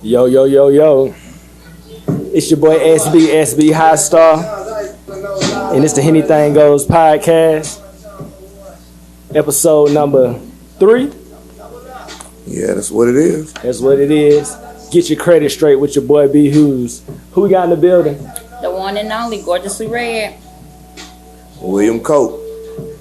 Yo, yo, yo, yo. It's your boy SB High Star. And it's the Hennythang Goes podcast. Episode number 3. Yeah, that's what it is. That's what it is. Get your credit straight with your boy B. Hughes. Who we got in the building? The one and only, gorgeously red. William Cope.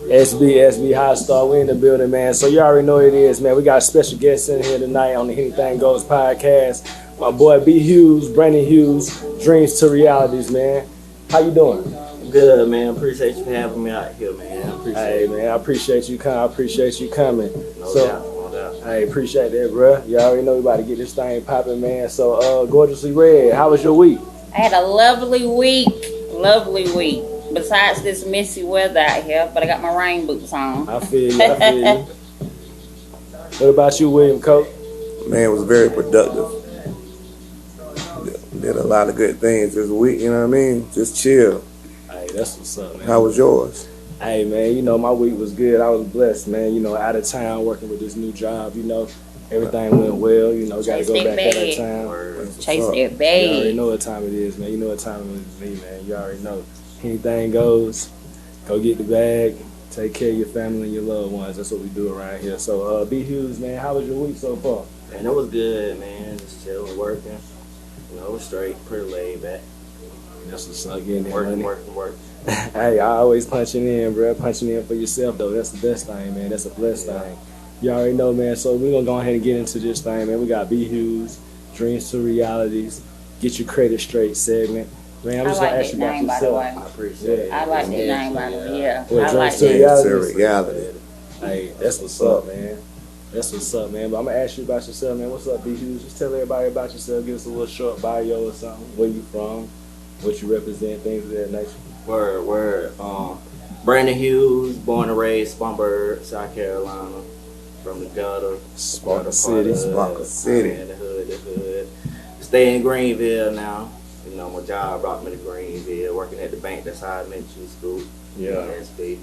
SB High Star. We in the building, man. So you already know what it is, man. We got a special guest in here tonight on the Hennythang Goes podcast. My boy B. Hughes, Brandon Hughes, Dreams to Realities, man. How you doing? Good, man. Appreciate you having me out here, man. Hey, man, I appreciate you coming. No doubt. Hey, appreciate that, bro. You already know we about to get this thing popping, man. So, gorgeously red, how was your week? I had a lovely week. Besides this messy weather out here, but I got my rain boots on. I feel you. What about you, William Cope? Man, it was very productive. Did a lot of good things this week, you know what I mean? Just chill. Hey, that's what's up, man. How was yours? Hey, man, you know, my week was good. I was blessed, man. You know, out of town working with this new job, you know. Everything went well, you know, got to go back at that time. Chase that You bag. already know what time it is, man. You know what time it is, man. You already know. Anything goes. Go get the bag. Take care of your family and your loved ones. That's what we do around here. So, B. Hughes, man, how was your week so far? Man, it was good, man. Just chilling, working. You know, it was straight, pretty laid back. That's what's up, getting that money. Working. Hey, I always punching in, bro. Punching in for yourself, though. That's the best thing, man. That's a blessed thing. You already know, man. So we're going to go ahead and get into this thing, man. We got B. Hughes, Dreams to Realities, Get Your Credit Straight segment. Man, I'm just going to ask you about yourself. I appreciate it. I like that name, by the way. Yeah. What, I like Dreams to that. It's a reality. Hey, that's what's up, man. That's what's up, man. But I'm going to ask you about yourself, man. What's up, B. Hughes? Just tell everybody about yourself. Give us a little short bio or something. Where you from, what you represent, things of that nature. Word. Brandon Hughes, born and raised Spartanburg, South Carolina. From the gutter. Sparkle City. Yeah, the hood. Stay in Greenville now. You know, my job brought me to Greenville, working at the bank. That's how I met you in school. Yeah. SB. You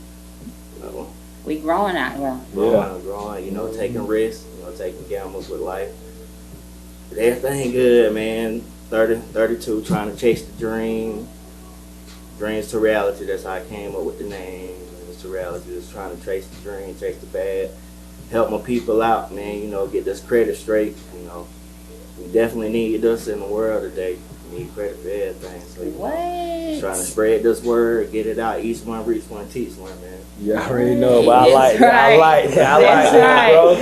know, We growing out here. growing, you know, taking risks, you know, taking gambles with life. But everything good, man. 30, 32, trying to chase the dream. Dreams to reality, that's how I came up with the name. Dreams to reality, just trying to chase the dream, chase the bad. Help my people out, man, you know, get this credit straight, you know. We definitely need this in the world today. We need credit for everything. So, you know, trying to spread this word, get it out. Each one, reach one, teach one, man. You already know, but I like that. I like that, bro. I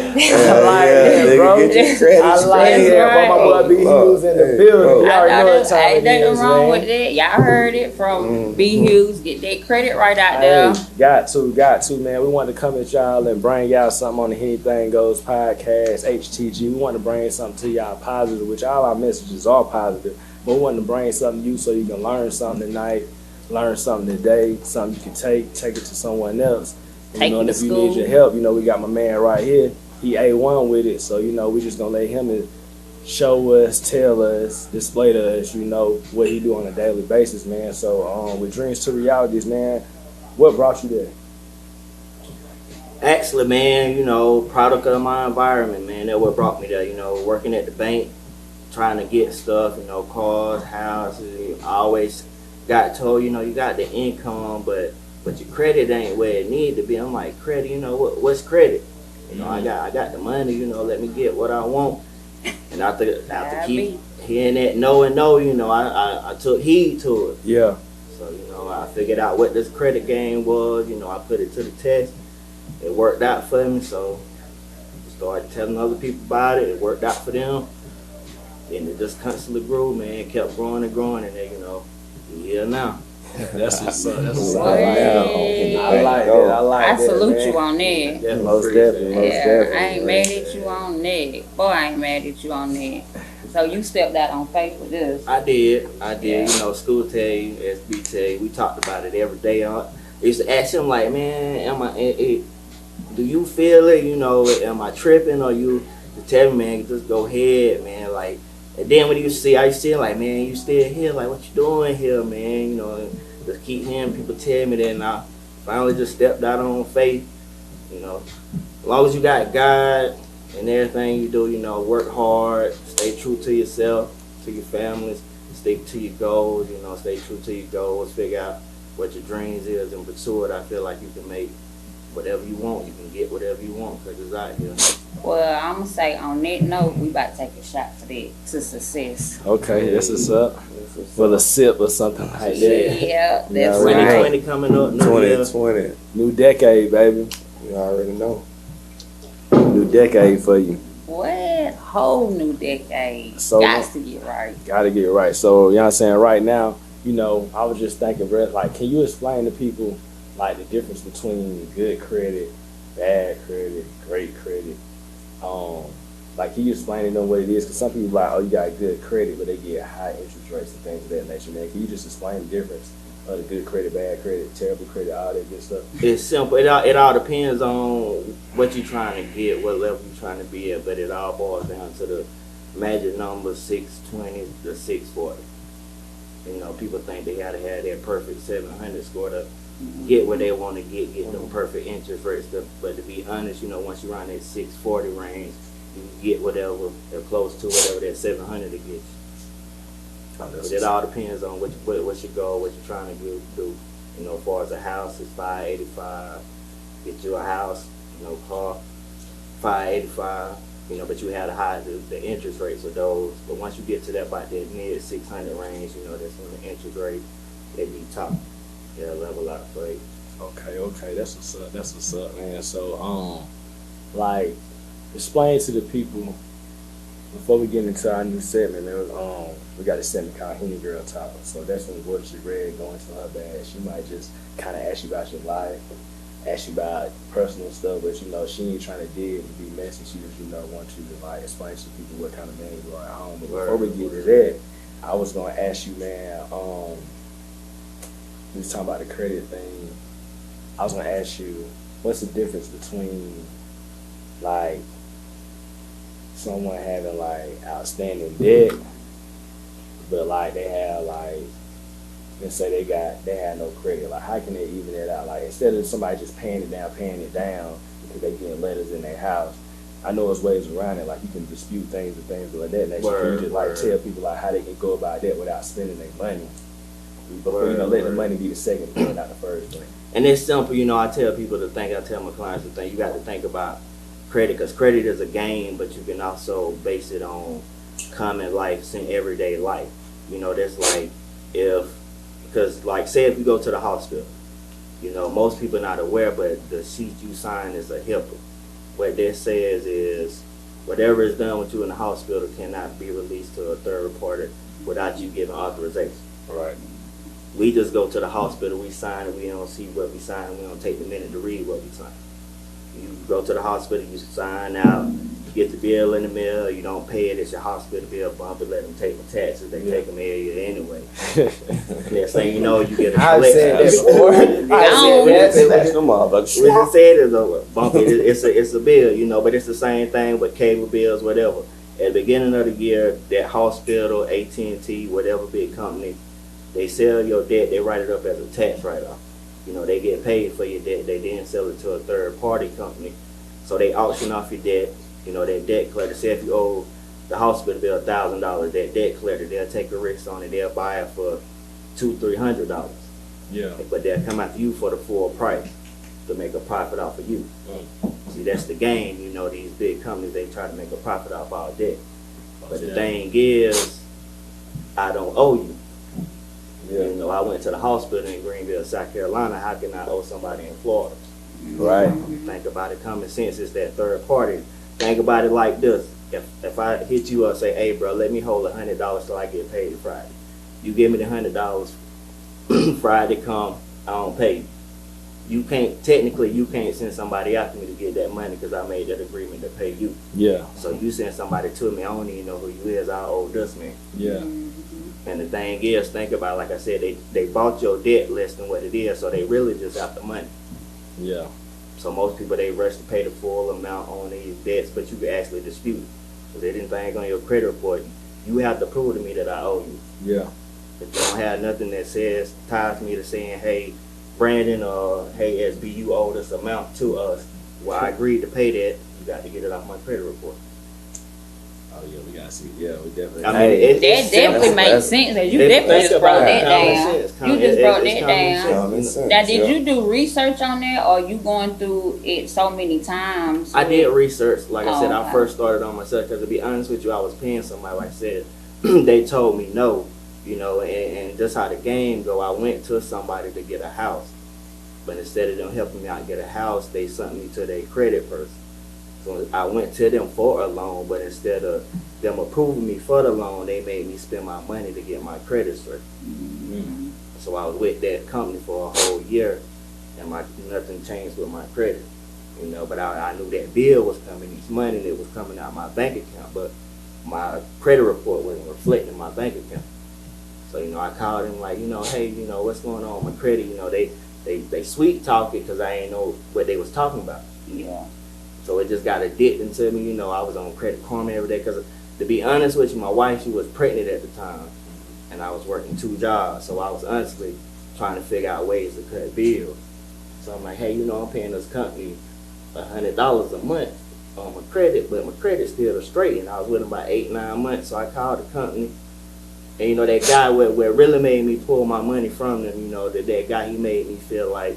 like that, bro. My boy B. Hughes in the building. You already know what time Ain't it nothing is, wrong man. with that. Y'all heard it from B. Hughes. Get that credit right out there. Hey, got to, man. We wanted to come at y'all and bring y'all something on the Hennythang Goes podcast, HTG. We want to bring something to y'all positive, which all our messages are positive. But we want to bring something to you so you can learn something tonight, learn something today, something you can take it to someone else. And, you know, and if you need your help, you know, we got my man right here. He A1 with it. So, you know, we just going to let him show us, tell us, display to us, you know, what he do on a daily basis, man. So, with Dreams to Realities, man, what brought you there? Actually, man, you know, product of my environment, man. That's what brought me there. You know, working at the bank, trying to get stuff, you know, cars, houses. I always got told, you know, you got the income, but your credit ain't where it need to be. I'm like, credit, you know, what's credit? You know, I got the money, you know, let me get what I want. And after keep hearing that no, you know, I took heed to it. Yeah. So, you know, I figured out what this credit game was. You know, I put it to the test. It worked out for me, so I started telling other people about it. It worked out for them. And it just constantly grew, man. It kept growing, and then, you know, we're here now. That's what's up. That's what's up. I like that. I salute you on that. Most definitely. I ain't mad at you on that. Boy, I ain't mad at you on that. So you stepped out on faith with this. I did. You know, school tell you, SB tell you, we talked about it every day. I used to ask him, like, man, do you feel it? You know, am I tripping? Or you tell me, man, just go ahead, man. Like, and then when I used to see like, man, you still here? Like, what you doing here, man? You know, just keep hearing people tell me that, and I finally just stepped out on faith. You know, as long as you got God And everything you do, work hard, stay true to yourself, to your families, stick to your goals, stay true to your goals, figure out what your dreams is and pursue it. I feel like you can make whatever you want. You can get whatever you want because it's out here. Well, I'm going to say on that note, we about to take a shot for that, to success. Okay, this is up. With a sip or something like that. Yeah, Yeah, that's right. right. 2020 coming up, new year. 2020. New decade, baby. You already know. New decade for you. What? Whole new decade. So- Got to get right. Gotta get it right. So, you know what I'm saying? Right now, I was just thinking, Brett, like, can you explain to people, like, the difference between good credit, bad credit, great credit? Like, can you explain to them what it is? Because some people like, oh, you got good credit, but they get high interest rates and things of that nature, man. Can you just explain the difference of the good credit, bad credit, terrible credit, all that good stuff? It's simple. It all depends on what you're trying to get, what level you're trying to be at, but it all boils down to the magic number 620 to 640. People think they gotta have that perfect 700 score to get what they want to get them perfect interest rates. But to be honest, once you're around that 640 range, you can get whatever, or close to whatever that 700 to get you. But it all depends on what's your goal, what you're trying to do. As far as a house, it's 585. Get you a house, car, 585. But you have the interest rates of those. But once you get to that about that mid 600 range, that's when the interest rate they be top. Yeah, level out for you. Okay, that's what's up, man. So, like, explain to the people before we get into our new segment, man. We got a segment called Henny Girl Talk. So that's when what she read go into her bag. She might just kind of ask you about your life, ask you about personal stuff, but she ain't trying to dig and be messy. She just want you to like explain to people what kind of man you are at home. But before we get to that, I was gonna ask you, man. We was talking about the credit thing. I was gonna ask you, what's the difference between like someone having like outstanding debt, but like they have like, let's say they have no credit. Like, how can they even that out? Like, instead of somebody just paying it down because they getting letters in their house. I know there's ways around it. Like, you can dispute things and things like that. Can you just like tell people like how they can go about that without spending their money? Before let the money be the second thing, not the first thing. And it's simple, I tell people to think, I tell my clients to think, you got to think about credit, because credit is a game, but you can also base it on common life, in everyday life. That's like because like say if you go to the hospital, most people are not aware, but the sheet you sign is a HIPAA. What that says is whatever is done with you in the hospital cannot be released to a third party without you giving authorization. Right. We just go to the hospital, we sign it, we don't see what we sign, we don't take the minute to read what we sign. You go to the hospital, you sign out, you get the bill in the mail, you don't pay it, it's your hospital bill, bump it, let them take the taxes, they take them every year anyway. Next thing you know, you get a I've said that before. I said that. Them motherfuckers. We just said it's over. Bump it, it's a bill, but it's the same thing with cable bills, whatever. At the beginning of the year, that hospital, AT&T, whatever big company, they sell your debt, they write it up as a tax write-off. They get paid for your debt. They then sell it to a third-party company. So they auction off your debt. That debt collector. Say if you owe the hospital bill $1,000, that debt collector, they'll take a risk on it. They'll buy it for $200-300. Yeah. But they'll come after you for the full price to make a profit off of you. See, that's the game. These big companies, they try to make a profit off our debt. But the thing is, I don't owe you. Yeah. I went to the hospital in Greenville, South Carolina. How can I owe somebody in Florida? Right. Think about it. Common sense is that third party. Think about it like this. If I hit you up, say, hey, bro, let me hold $100 till I get paid Friday. You give me the $100, Friday come, I don't pay you. You can't send somebody after me to get that money because I made that agreement to pay you. Yeah. So you send somebody to me, I don't even know who you is, I owe this man. Yeah. And the thing is, think about it, like I said, they bought your debt less than what it is, so they really just after money. Yeah. So most people, they rush to pay the full amount on these debts, but you can actually dispute it. Because anything on your credit report, you have to prove to me that I owe you. Yeah. If you don't have nothing that ties me to saying, hey, Brandon, or hey, SB, you owe this amount to us. Well, I agreed to pay that. You got to get it off my credit report. Oh yeah, we gotta see. Yeah, we definitely. I mean, Hey, That definitely makes sense. You definitely just broke that down. You just broke that down. Common sense, Now, did yeah. you do research on that, or you going through it so many times? I did research. Like I said, okay. I first started on myself because, to be honest with you, I was paying somebody. Like I said, they told me no, and just how the game go. I went to somebody to get a house, but instead of them helping me out get a house, they sent me to their credit person. So I went to them for a loan, but instead of them approving me for the loan, they made me spend my money to get my credit straight. Mm-hmm. So I was with that company for a whole year, and nothing changed with my credit. But I knew that bill was coming each month, and it was coming out of my bank account, but my credit report wasn't reflecting my bank account. So I called them like, hey, what's going on with my credit? They sweet talk it because I ain't know what they was talking about. Yeah. So it just got addicted into me. I was on Credit Karma every day because, to be honest with you, my wife, she was pregnant at the time, and I was working 2 jobs. So I was honestly trying to figure out ways to cut bills. So I'm like, hey, I'm paying this company $100 a month on my credit, but my credit's still straight, and I was with them about 8-9 months. So I called the company, and that guy what really made me pull my money from them, that guy, he made me feel like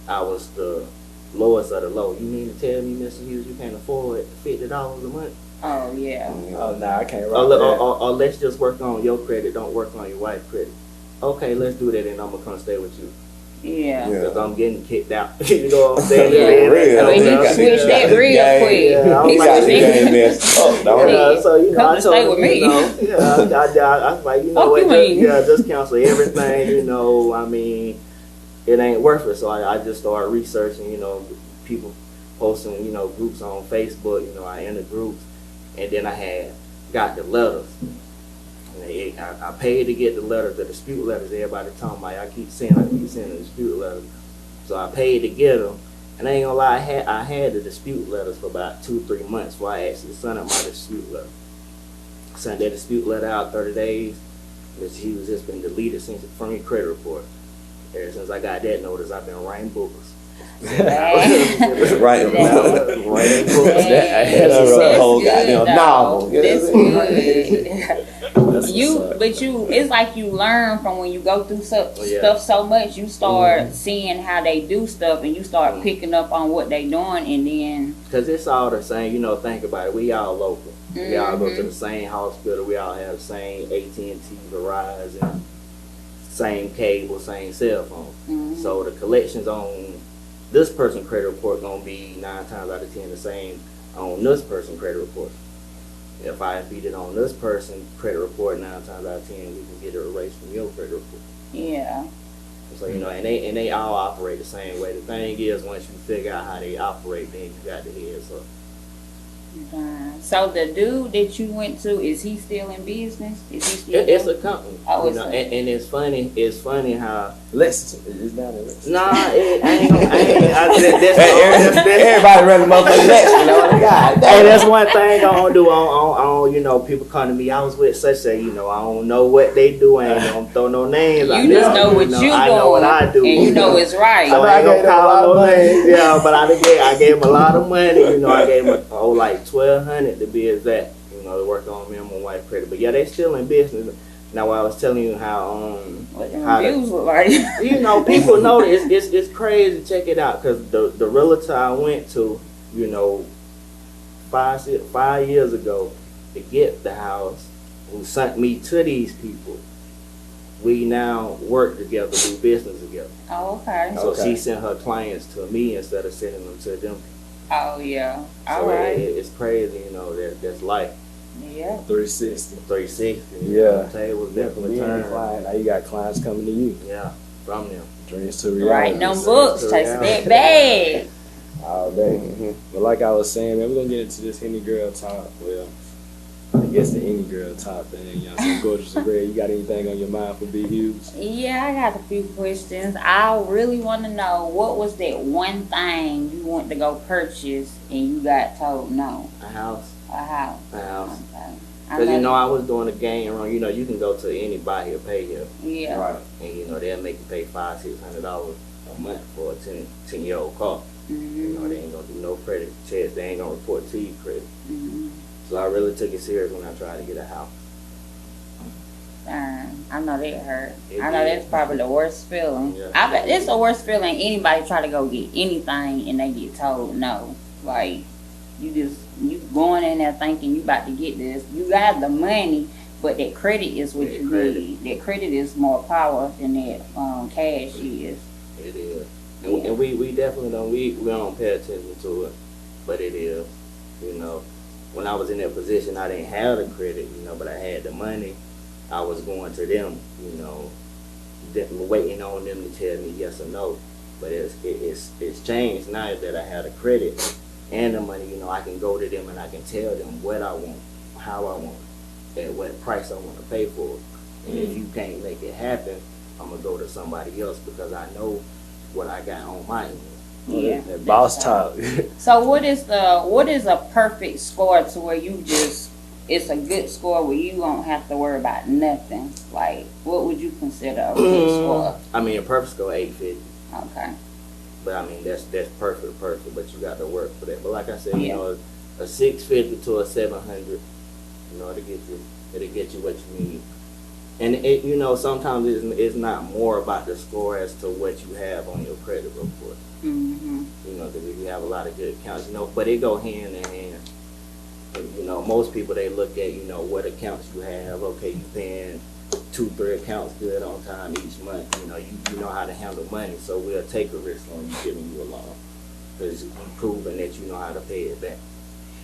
I was the lowest of the low. You mean to tell me, Mr. Hughes, you can't afford $50 a month? Oh yeah. Oh nah, I can't Or, rock that. or let's just work on your credit. Don't work on your wife's credit. Okay, let's do that, and I'm gonna come stay with you. Yeah. Because I'm getting kicked out. You know what I'm saying? Yeah. Real. But he Yeah. switched that real Yeah. quick. Yeah, He I'm got like, the game messed up, don't he? Yeah. So Come I to told stay him, with me. I was like, Fuck what? you mean? Yeah, just cancel everything. I mean, it ain't worth it. So I just started researching. People posting, groups on Facebook. I entered groups, and then I had got the letters. And I paid to get the letters, the dispute letters. Everybody talking about. I keep saying the dispute letters. So I paid to get them, and I ain't gonna lie, I had the dispute letters for about 2-3 months before I actually sent out my dispute letter. Sent that dispute letter out 30 days. Mr. Hughes has been deleted from your credit report. Ever since I got that notice, I've been writing books. Right now. Writing books. That's a whole goddamn novel. That's good. That's what's up. It's like you learn from when you go through stuff so much. You start seeing how they do stuff, and you start picking up on what they doing, and then Because it's all the same, think about it. We all local. We all go to the same hospital. We all have the same AT&T, Verizon, same cable, same cell phone. So the collections on this person's credit report gonna be 9 times out of 10 the same on this person's credit report. If I beat it on this person's credit report 9 times out of 10, we can get it erased from your credit report. yeah. So and they all operate the same way. The thing is, once you figure out how they operate, then you got the heads up. So the dude that you went to, is he still in business? Is he still? It's a company. Oh, it's and it's funny. It's funny how. Lexington. It's down in Lexington. Nah, it ain't. Everybody running motherfucking Lexington, God. Hey, that's one thing I don't do on people come to me. I was with such a, I don't know what they do. I ain't gonna throw no names. You just know what you doing. I know what I do. And you know it's right. So I ain't gonna call no names. Yeah, but I gave him a lot of money. I gave him like $1,200 to be exact. To work on me and my wife credit. But yeah, they still in business. Now, I was telling you how What the reviews look like? People know it's crazy. Check it out, because the realtor I went to, 5 years ago to get the house, who sent me to these people, we now work together, do business together. Oh, okay. So she sent her clients to me instead of sending them to them. Oh, yeah. So All right. it's crazy, that's life. Yeah. 360. 360. Yeah. Tables definitely Being a turn. client, now you got clients coming to you. Yeah, from them. Dreams to reality. Writing them books, So, tasting yeah. that bag. All day. But like I was saying, man, we're gonna get into this Henny girl talk. Well, I guess the Henny girl talk thing. So Gorgeous and Red, you got anything on your mind for B Hughes? Yeah, I got a few questions. I really want to know, what was that one thing you went to go purchase and you got told no? A house. A house. A house. Okay. Because, I was doing a game wrong. You can go to anybody or pay here. Yeah. Right. And, they'll make you pay $500-$600 a month for a 10-year-old car. Mm-hmm. They ain't gonna do no credit checks. They ain't gonna report to you credit. Mm-hmm. So I really took it serious when I tried to get a house. I know that hurt. It I know did. that's probably the worst feeling. Yeah. I bet it's the worst feeling anybody try to go get anything and they get told no. Like, you going in there thinking you about to get this. You got the money, but that credit is what you need. That credit is more power than that cash is. It is. Yeah. And we definitely don't, we don't pay attention to it, but it is. When I was in that position, I didn't have the credit, but I had the money. I was going to them, waiting on them to tell me yes or no. But it's changed now that I have the credit and the money. I can go to them and I can tell them what I want, how I want it, at what price I want to pay for it. And if you can't make it happen, I'm gonna go to somebody else because I know what I got on my end. Yeah, That boss talk. So what is a perfect score to where it's a good score where you don't have to worry about nothing? Like, what would you consider a good score? I mean, a perfect score 850. Okay. But I mean, that's perfect. But you got to work for that. But like I said, Yeah. a 650 to a 700, it'll get you what you need. And it, sometimes it's not more about the score as to what you have on your credit report. Mm-hmm. Because if you have a lot of good accounts, but it go hand in hand. And, most people, they look at, what accounts you have. Okay, you paying 2-3 accounts good on time each month. You know how to handle money, so we'll take a risk on you giving you a loan because you're proving that you know how to pay it back.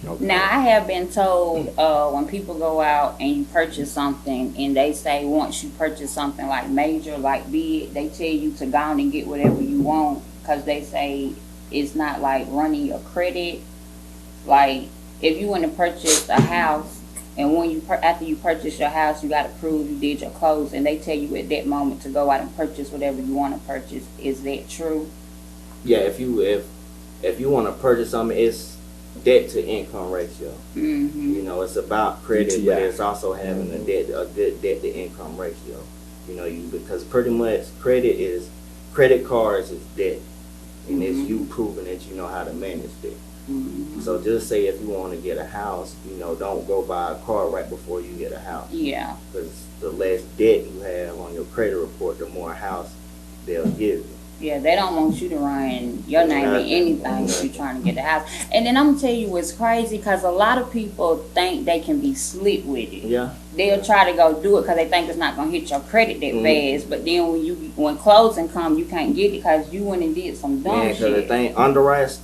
Okay. Now, I have been told when people go out and you purchase something and they say once you purchase something like major, like big, they tell you to go on and get whatever you want because they say it's not like running your credit. Like, if you want to purchase a house and when after you purchase your house, you got to prove you did your close and they tell you at that moment to go out and purchase whatever you want to purchase. Is that true? Yeah, if you want to purchase something, it's debt to income ratio. Mm-hmm. It's about credit, DTI. but it's also having a good debt to income ratio. Because pretty much credit cards is debt, and it's you proving that you know how to manage debt. Mm-hmm. So just say if you want to get a house, don't go buy a car right before you get a house. Yeah. Because the less debt you have on your credit report, the more house they'll give you. Yeah, they don't want you to run your name in anything if you're trying to get a house. And then I'm going to tell you what's crazy, because a lot of people think they can be slick with it. Yeah. They'll try to go do it because they think it's not going to hit your credit that fast. But then when closing come, you can't get it because you went and did some dumb Man, because the shit. thing underwrites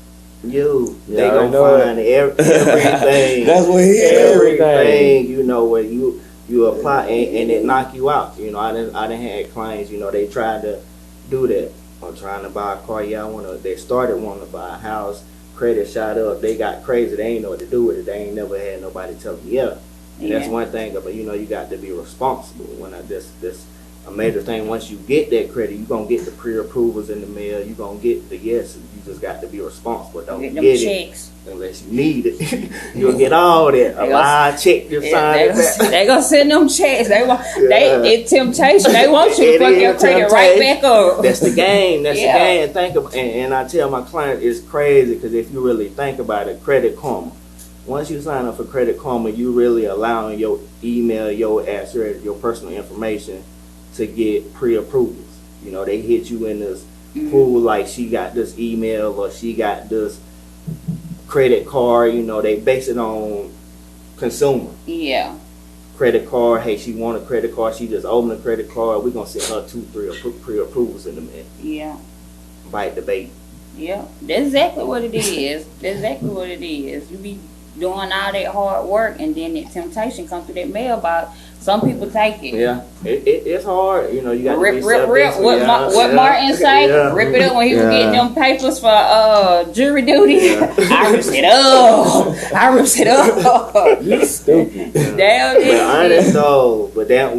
you, Yeah, they I gonna know find everything. That's what he is. Everything, where you apply and it knock you out. I didn't have clients, they tried to do that. I'm trying to buy a car. They started wanting to buy a house. Credit shot up. They got crazy. They ain't know what to do with it. They ain't never had nobody tell them, And that's one thing, but you got to be responsible. This a major thing. Once you get that credit, you're going to get the pre-approvals in the mail. You're going to get the yeses. You just got to be responsible. Don't Get get them it checks. unless you need it. You'll get all that. A live check, you sign it back. They gonna send them checks. It's temptation. They want you to fuck your credit right back up. That's the game. That's Yeah. the game. And I tell my client it's crazy because if you really think about it, Credit Karma. Once you sign up for Credit Karma, you really allowing your email, your address, your personal information to get pre-approvals. They hit you in this pool like she got this email or she got this credit card. They base it on consumer. Yeah. Credit card. Hey, she want a credit card. She just opened a credit card. We're gonna send her 2-3 pre-approvals in a minute. Yeah. Bite the bait. Yeah. That's exactly what it is. That's exactly what it is. You be doing all that hard work and then that temptation comes through that mailbox. Some people take it. Yeah, it's hard. You got Rip. to be What Martin say? Yeah. Rip it up when he was getting them papers for jury duty. Yeah. I rips it up. You stupid. Damn But it. honest though, but then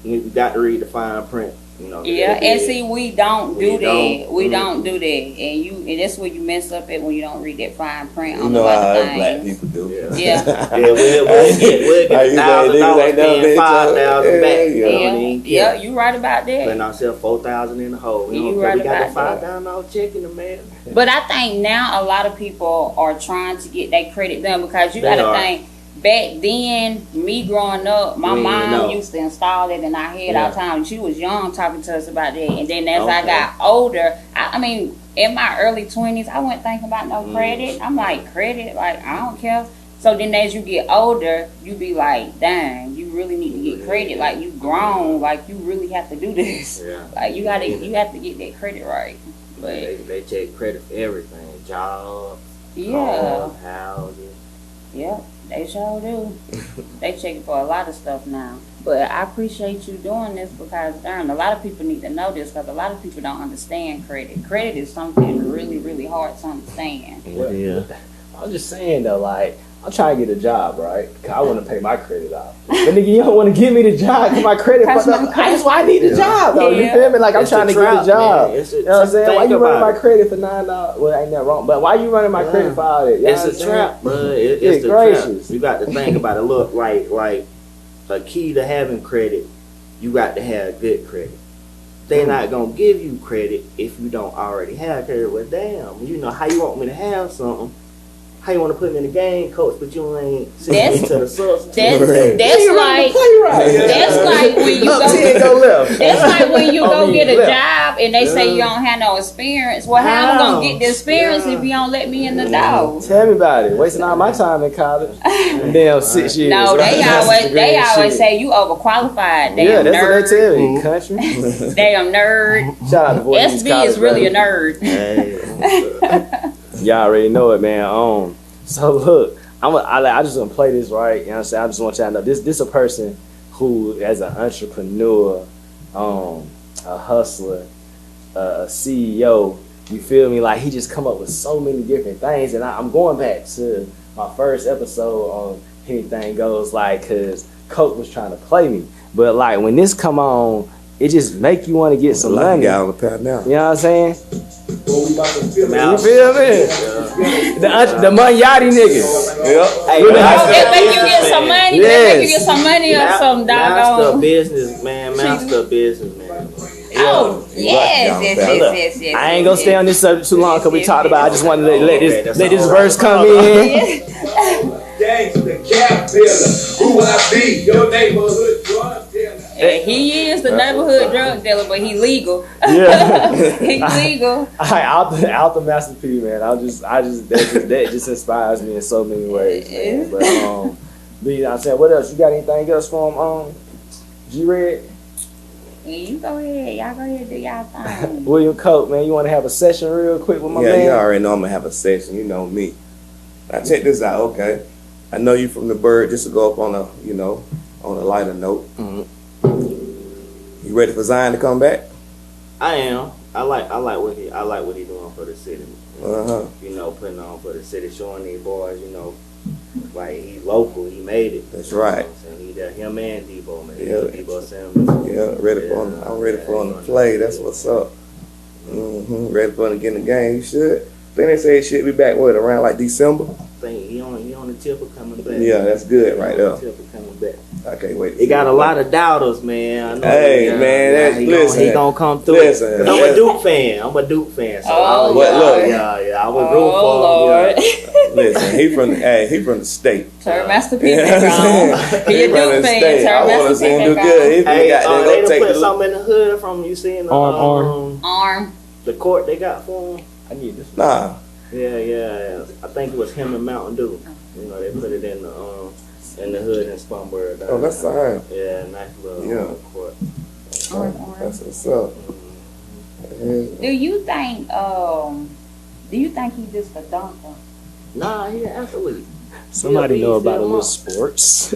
we got to read the fine print. You know. Yeah, and see, we don't do that. We Mm-hmm. don't do that, and that's where you mess up at when you don't read that fine print You on know the how other us black things. people do. Yeah. Yeah. Yeah, we'll get How you say $1,000 niggas ain't never paying been $5,000 told? back. Yeah, You don't Yeah, even care. yeah, you right about Putting that. ourselves 4,000 in the hole. We You don't care. right We got the about that. $5,000 check in the mail. But I think now a lot of people are trying to get their credit done because you They got to are. think. Back then, me growing up, my We ain't mom know. used to install it in our head all the time. She was young talking to us about that. And then as I Okay. got older, I mean, in my early 20s, I wasn't thinking about no Mm. credit. I'm like, credit? Like, I don't care. So then as you get older, you be like, dang, you really need to get credit. Like, you grown. Like, you really have to do this. Yeah. Like, you have to get that credit right. But, They check credit for everything. Jobs, yeah. cars, houses. Yep, they sure do. They checking for a lot of stuff now. But I appreciate you doing this because, darn, a lot of people need to know this because a lot of people don't understand credit. Credit is something really, really hard to understand. Yeah. I was just saying though, like, I'm trying to get a job, right? Cause I want to pay my credit off. But nigga, you don't want to give me the job because my credit fucked up. That's why I need a job, though. You Yeah. feel me? Like, I'm It's trying a to get trap, a job. man. It's a- You know what I'm saying? Why think you running about my it. credit for $9? Well, ain't that wrong? But why you running my credit for all that? You know It's what a I'm saying? trap, bro. It's Good the gracious. trap. You got to think about it. Look, like a key to having credit, you got to have good credit. They're not gonna give you credit if you don't already have credit. Well, damn, you know how you want me to have something. How you want to put me in the game, coach, but you ain't sending me to the substitute. That's Right. like that's like when you Up go 10 go left. that's like when you I go mean, get a left. job and they say you don't have no experience. Well, how am I gonna get the experience Yeah. if you don't let me in the door? Tell me about it. Wasting all my time in college. And damn 6 years. No, right? they always Shit. say you overqualified. Yeah, Damn that's what they tell nerd. me. Country. Damn nerd. Shout out to Boy Meets SB College, is really bro. a nerd. Hey, Y'all already know it, man. So look, I just gonna play this right. You know what I'm saying? I just want y'all to know this a person who, as an entrepreneur, a hustler, a CEO. You feel me? Like, he just come up with so many different things, and I'm going back to my first episode on Hennythang Goes, like, cause Coke was trying to play me, but like when this come on, it just make you want to get some Like money. you You got on the pad now. know what I'm saying? Now- You feel me? The Munyati niggas. Yep. Hey, Really? man, They make you get some money. They make you Yes. get some money or some Master doggone. business, man. Master business, man. Oh, yes. I ain't gonna stay on this subject too long because we Yes, talked about. I just wanted to let Okay, that's this all verse right. come in. Gangsta, cap builder, who I be, your neighborhood drug dealer. He is the neighborhood drug dealer, but he legal. Yeah. He legal. Out the Master P, man. That just inspires me in so many ways, man. But you know what I'm saying, what else? You got anything else from G Red? Yeah, you go ahead. Y'all go ahead and do y'all thing. William Coke, man. You want to have a session real quick with my Yeah, man? you already know I'm gonna have a session. You know me. Now check this out, okay? I know you from the bird. Just to go up on a lighter note. Mhm. You ready for Zion to come back? I am. I like what he doing for the city. Uh-huh. You know, putting on for the city, showing these boys, you know, like he local, he made it. That's right. You know what I'm saying? He there, him and Debo, man. Yeah. Debo Simmons. Yeah, ready for him. I'm ready for him to play. That's what's up. Ready for him to get in the game. You should. I think they say he should be back around like December. I think he on the tip of coming back. Yeah, that's good right He on there. the tip of coming back. I can't wait. He got a lot of doubters, man. I know Hey, he, man, that's- listen. he gonna come through. Listen, 'Cause I'm a Duke fan. I'm a Duke fan. So Oh, Lord. I was rooting Oh, for him. Lord. Listen, he from the state. Turn Master P Yeah, back on. He a from the Duke fan. state. I Turn want to Master see P him do back good. on. He Hey, got they go done take put the something in the hood from you seeing the Arm. Arm. the court they got for him. I need this. Nah. Yeah. I think it was him and Mountain Dew. You know, they put it in the hood in Spunborough. Oh, that's all right. Yeah, nice little Yeah. court. Arm. That's what's up. Do you think he just a dunker? Nah, he an athlete. Somebody Yeah, know he's about a still little up. sports.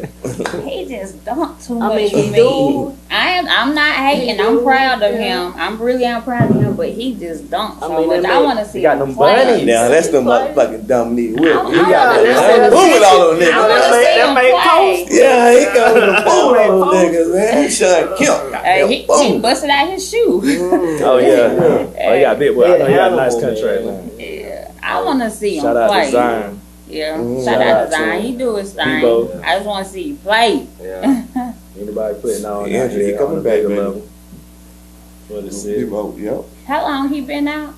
He just dunked too I much mean, for he me. do. I'm not hating. He I'm do, proud of yeah. him. I'm proud of him, but he just dunked I so mean, much. they I make- want to see he got him them play. bunnies. Now that's the He play. motherfucking Dominique Will. I'm- He got I'm- the I'm- fool with all of them I niggas. want to see him That made play. Yeah, he got the fool with all of them niggas, man. Sean Kemp. He busted out his shoe. Oh yeah. Oh, he got big boy. I know he got a nice contract, man. Yeah, I want to see him Shout out play. to Zion. Yeah, Mm-hmm. shout out to to Zion. him. He do his thing. Debo. I just want to see you play. Yeah. Anybody putting on Yeah, out he there coming on a back, bigger baby. level for the city. Yep. How long he been out?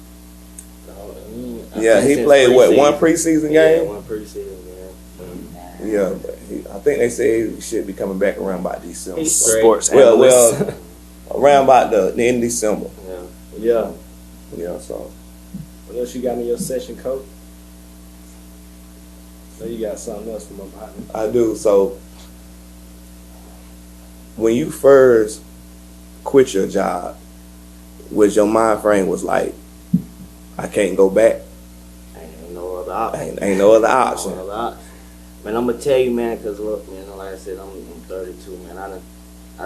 Yeah, he Since played one preseason. preseason Yeah, game. one preseason game. Yeah, but I think they say he should be coming back around about December. He's So- great. Sports Well, analyst. around about the end of December. Yeah. Yeah. Yeah, so What else you got in your session, coach? So you got something else from my partner. I do. So when you first quit your job, was your mind frame was like, I can't go back. Ain't no other option. Ain't no other option. No other option. Man, I'm gonna tell you, man, cause look, man, like I said, I'm 32, man. I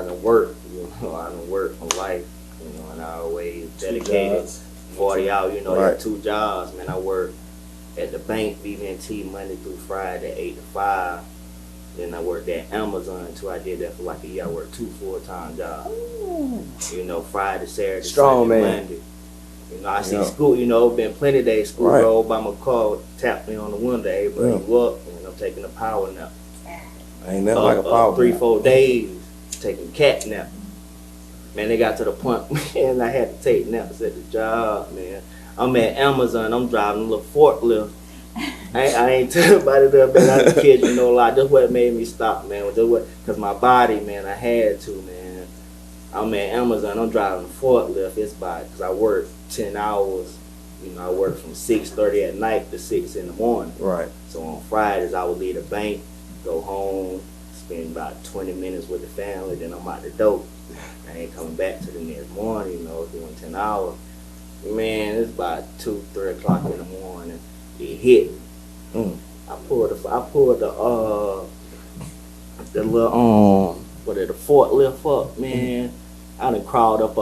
done work, I done work for life, and I always dedicated 40 hours, Right. 2 jobs, man. I work at the bank, BB&T, Monday through Friday, 8 to 5. Then I worked at Amazon too. I did that for like a year. I worked 2 full-time jobs. Friday, Saturday, Strong, Sunday, man. Monday. I see Yeah. school, been plenty of days school Right. rolled by my car, tapped me on the window, hey, bring you up, and I'm taking a power nap. Ain't nothing like a power. 3-4 days taking cat nap. Man, they got to the point, man, I had to take naps at the job, man. I'm at Amazon, I'm driving a little forklift. I ain't tell nobody that, man. I was a kid, like, that's what made me stop, man. Because my body, man, I had to, man. I'm at Amazon, I'm driving a forklift. It's because I work 10 hours. I work from 6:30 at night to 6 in the morning. Right. So on Fridays, I would leave the bank, go home, spend about 20 minutes with the family, then I'm out the door. I ain't coming back to the next morning, doing 10 hours. Man, it's about 2, 3 o'clock in the morning. It hit me. I pulled the little the forklift up, man. I done crawled up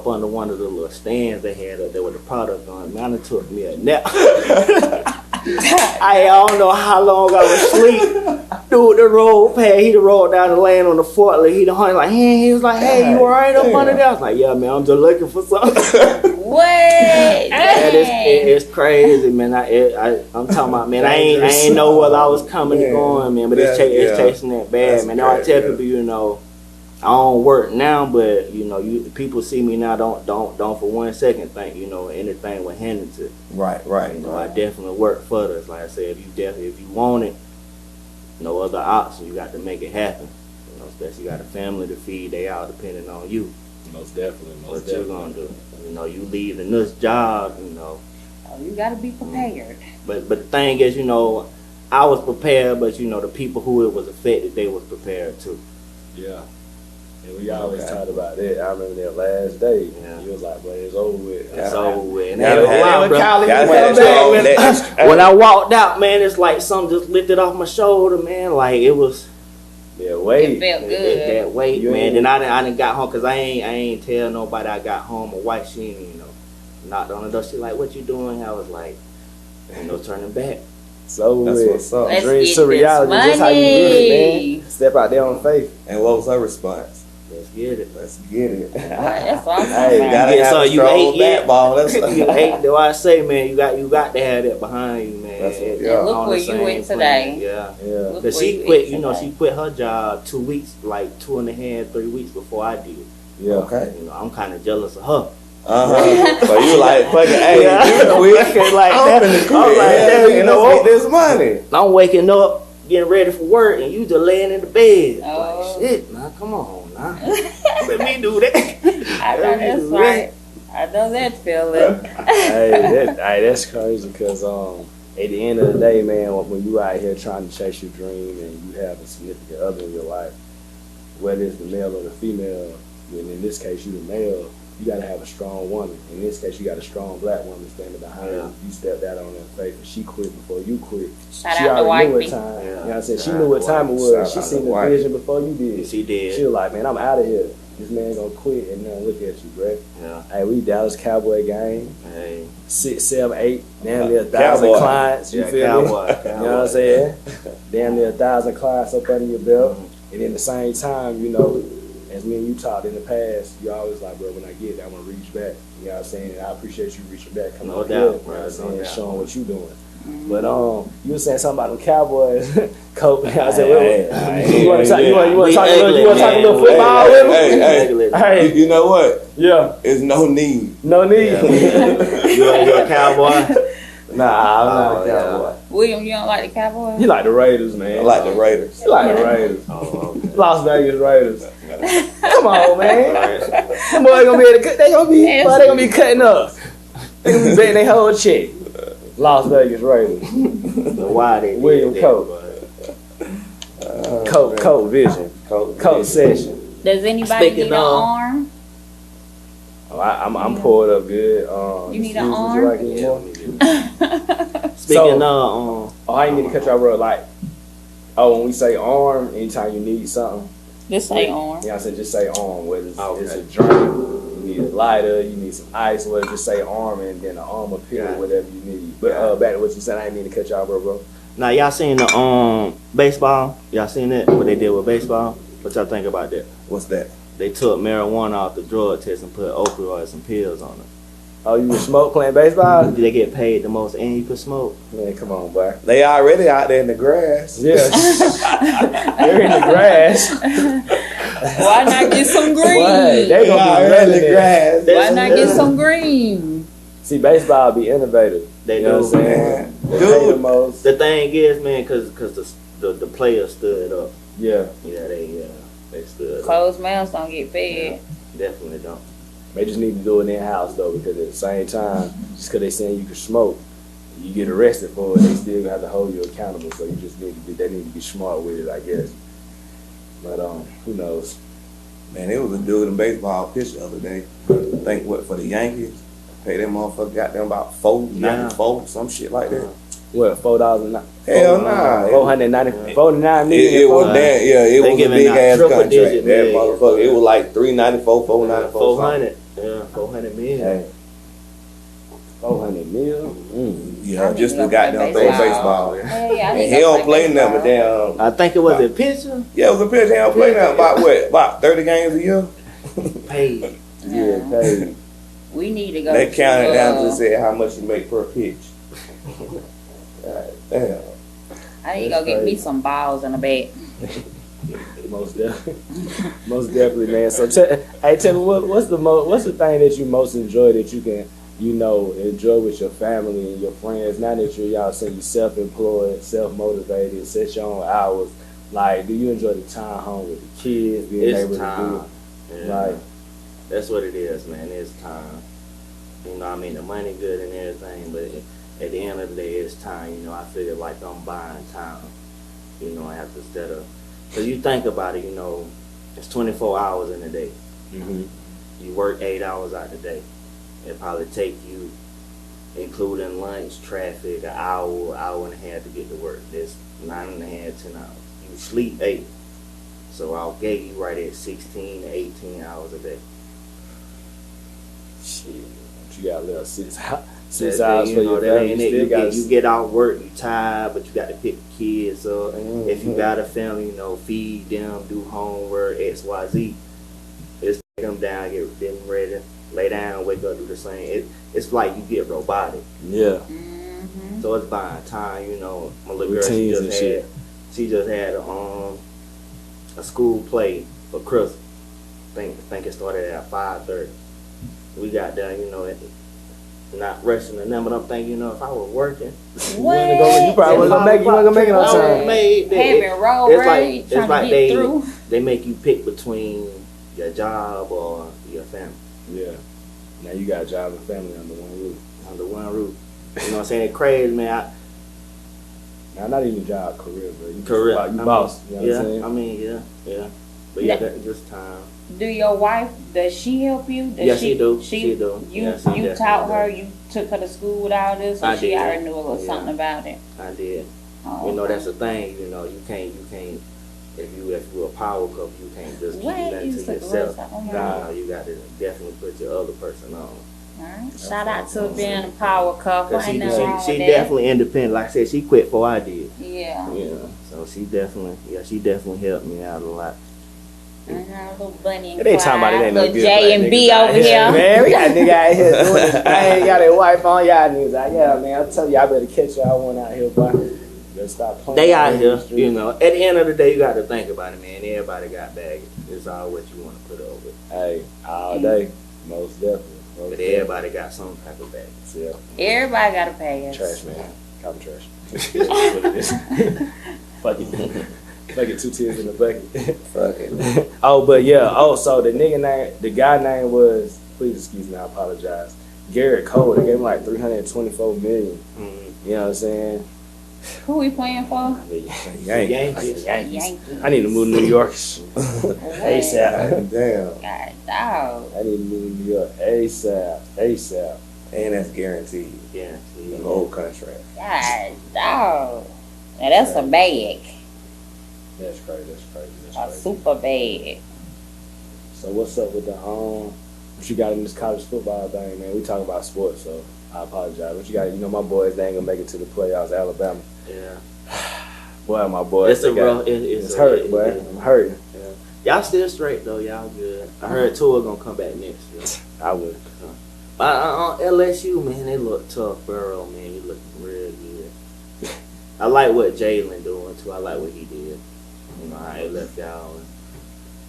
under one of the little stands they had up there with the product on. Man, it took me a nap. I don't know how long I was asleep. Dude, the road past, he rolled down the lane on the forklift. He was like, hey, you alright up under there? I was like, yeah, man, I'm just looking for something. What? Man, it's crazy, man. I'm talking about, man. I ain't know whether I was coming or going, man. But it's chasing that bad, That's man. Now I tell crazy, people, I don't work now, but people see me now. Don't for 1 second think anything with Hennythang. Right. I definitely work for this. Like I said, if you want it, no other option. You got to make it happen. Especially you got a family to feed. They all depending on you. Most definitely. What you gonna do? You leaving this job. You gotta be prepared. But the thing is, I was prepared, but the people who it was affected, they was prepared too. Yeah. And we always talked about that. I remember that last day. Yeah. You was like, boy, it's over with. It's over with. And Gotta they have wild, bro. When I walked out, man, it's like something just lifted off my shoulder, man. Like it was. Yeah, wait. It felt good. That weight, You man. ain't- Then I done got home because I ain't tell nobody I got home. My wife, she knocked on the door. She like, what you doing? I was like, turning back. So That's with what's up. Let's dreams get to this reality. Just how you do it, man. Step out there on faith. And what was her response? Let's get it. Let's get it. That's what I'm Hey, talking about. Gotta have So a you strong ate it. backbone. That's You hate do I say, man? You got to have that behind you, man. That's what- And yeah. look On where the you same went plane, today. Yeah. Yeah. Look Cause where she you quit, went today. she quit her job 2 weeks, like 2.5, 3 weeks before I did. Yeah. Okay. I'm kind of jealous of her. So you like, fucking, hey, you quit. Like I'm that. finna quit. I'm like, Let's damn, get this money. I'm waking up, getting ready for work, and you just laying in the bed. Oh. Like, shit, man, come on, now. Let me do that. I know that's right. I know that feeling. Hey, that's crazy because at the end of the day, man, when you out here trying to chase your dream and you have a significant other in your life, whether it's the male or the female, and in this case you the male, you gotta have a strong woman. In this case, you got a strong black woman standing behind you. You stepped out on her faith, and she quit before you quit. Shout She out to already knew what wifey. time. Yeah. You know what I'm saying? She Shout knew out what to time it wifey. was. Shout She out seen to the wifey. vision before you did. She did. She was like, man, I'm out of here. This man gonna quit, and now look at you, bruh. Yeah. Hey, we Dallas Cowboy game. Hey. 6, 7, 8, damn near 1,000 Cowboy. clients. You Yeah, feel cowboy, me? cowboy. You know what I'm saying? Damn near 1,000 clients up under your belt, and in the same time, as me and you talked in the past, you always like, bro, when I get there, I'm gonna reach back. You know what I'm saying? And I appreciate you reaching back, coming No up doubt, here, you know bro, what I'm saying, no doubt. showing what you doing. But you were saying something about them Cowboys, Coach. I said, you want to talk a little football with them? Hey, you know what? Yeah. It's no need. No need. You a Cowboy? Nah, I'm not a Cowboy. William, you don't like the Cowboys? You like the Raiders, man. I like the Raiders. You like the Raiders. Oh, okay. Las Vegas Raiders. Come on, man. Them boys gonna be able to cut. They gonna be cutting up. They gonna be betting their whole check. Las Vegas Raiders. Why they William did Coke. that, Coke Vision. Coke Session. Does anybody Speaking need an of- arm? Oh, I'm poured up good. You need an excuse, would arm? you like any Yeah, more? me too. Speaking of, Oh, I ain't need to cut y'all, bro. Like, oh, when we say arm, anytime you need something, Just say arm. yeah, I said just say arm. Whether it's, Okay. it's a drink, you need a lighter, you need some ice, whatever, just say arm, and then the arm will appear, Got it. whatever you need. But back to what you said, I ain't need to cut y'all, bro. now y'all seen the baseball? Y'all seen that? What they did with baseball? What y'all think about that? What's that? They took marijuana off the drug test and put opioids and pills on it. Oh, you was smoke playing baseball? They get paid the most, and you could smoke. Man, come on, boy. They already out there in the grass. Yeah, they're in the grass. Why not get some Boy, green? they gonna be already running in the it. grass. Why not get some green? See, baseball be innovative. They You know do. what I'm saying? Man. They pay the Dude. most. The thing is, man, because the players stood up. Yeah, Yeah, they stood up. Closed mouths don't get fed. Definitely don't. they just need to do it in their house though, because at the same time, just because they saying you can smoke, you get arrested for it, they still have to hold you accountable. So you just need to they need to be smart with it, I guess. But who knows? Man, it was a dude in baseball pitch the other day. I think what for the Yankees, pay that motherfucker got them about $4.94, some shit like that. What, $4? Hell nah. $490, $49 million. It was damn, yeah, it They was a giving big out ass triple contract. digit That million. motherfucker, it was like $394, $494. 400. Yeah, 400 million. Hey, 400 mil. Yeah, just the Don't goddamn play throw baseball. Hell yeah, I And need he to don't play baseball. nothing damn. I think it was a pitcher. Yeah, it was a pitch. He don't play nothing about what? About 30 games a year? Paid. Yeah, paid. We need to go. They counted down to to say how much you make per pitch. God damn. I need to go get me some balls and a bat. Most definitely, most definitely, man. So, tell me what's the thing that you most enjoy that you can, enjoy with your family and your friends. Now that y'all say you self-employed, self-motivated, set your own hours. Like, do you enjoy the time home with the kids, being able It's to time. do it? Yeah. Like, That's what it is, man. It's time. I mean, the money good and everything, but at the end of the day, it's time. I feel like I'm buying time. I have to instead of, because you think about it, it's 24 hours in a day. You work 8 hours out the day. It probably take you, including lunch, traffic, an hour and a half to get to work. That's 9.5, 10 hours. You sleep 8. So I'll get you right at 16 to 18 hours a day. shit, you got a little 6 hours That, for your that family. ain't You it. still got You get out work, you tired, but you got to pick the kids up. Mm-hmm. If you got a family, feed them, do homework, XYZ. It's take them down, get them ready, lay down, wake up, do the same. It's like you get robotic. Yeah. Mm-hmm. So it's buying time. My little girl, Routines and shit. she just had a school play for Christmas. I think it started at 5:30. We got done, not rushing or nothing, but I'm thinking, if I was working, You probably wasn't gonna make it on time. Having road It's rage, like trying to get through. they make you pick between your job or your family Yeah. Now you got a job and family under one roof. under one roof. You know what I'm saying? It's crazy, man. Now, not even job, career, bro. You Career. You boss. You know what I'm saying? I mean, yeah. But yeah, that's just time. Do your wife, does she help you? Does Yeah, she do. She do. You, Yeah, she you taught definitely her, do. you took her to school with all this, or I she did. already knew a little Yeah. something about it? I did. Oh, That's the thing. You can't. If you a power couple, you can't just keep Wait, that you to took yourself. the rest of- Nah, you got to definitely put your other person on. Alright. Shout out to being a power couple. Cause Ain't nothing wrong she with that. definitely independent. Like I said, she quit before I did. Yeah. Yeah. So she definitely helped me out a lot. Little Bunny and They talking about it ain't no little good. J black and niggas B out over here. Man, we got a nigga out here doing this thing. Got a wife on y'all niggas. Like, yeah, man, I'm telling you, I better catch y'all one out here, boy. Better stop playing. They out in here, the street. you know. At the end of the day, you got to think about it, man. Everybody got baggage. It's all what you want to put over. Hey, all day, most definitely. Most But everybody got some type of baggage. Yeah. Everybody gotta pay us. Trash man, copy trash. That's what it is. Fuck it. Fuck it, 2 tears in the bucket. Fuck it. Oh, but yeah. Oh, so the nigga name, the guy name was. Please excuse me. I apologize. Garrett Cole. They gave him like 324 million. You know what I'm saying? Who we playing for? Yankees. Yankees. I need to move to New York. ASAP. Damn. God, dog. I need to move to New York ASAP. ASAP. And that's guaranteed. Yeah. The whole contract. God, dog. Now that's a bag. That's crazy. That's crazy. A That's crazy. super bag. So what's up with the what you got in this college football thing, man? We talk about sports, so I apologize. What you got? You know, my boys, they ain't gonna make it to the playoffs. Alabama. Yeah. Boy, my boys. It's a rough. It's hurt, boy. I'm hurting. Yeah. Y'all still straight though. Y'all good. I heard Tua gonna come back next year. I would. LSU, man, they look tough. Burrow, man, he looking real good. I like what Jalen doing too. I like what he did. You know, how he left y'all and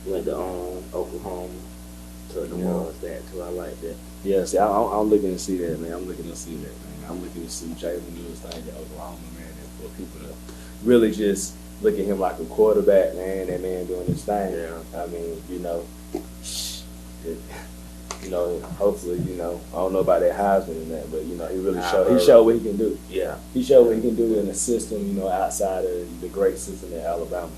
went to Oklahoma. Took the ones that too. I like that. Yeah, see, I'm looking to see that, man. I'm looking to see that, man. I'm looking to see Jalen do his thing at Oklahoma, man, and for people to really just look at him like a quarterback, man. That man doing his thing. Yeah. I mean, hopefully, I don't know about that Heisman and that, but he really showed what he can do. Yeah. He showed what he can do in the system, outside of the great system in Alabama.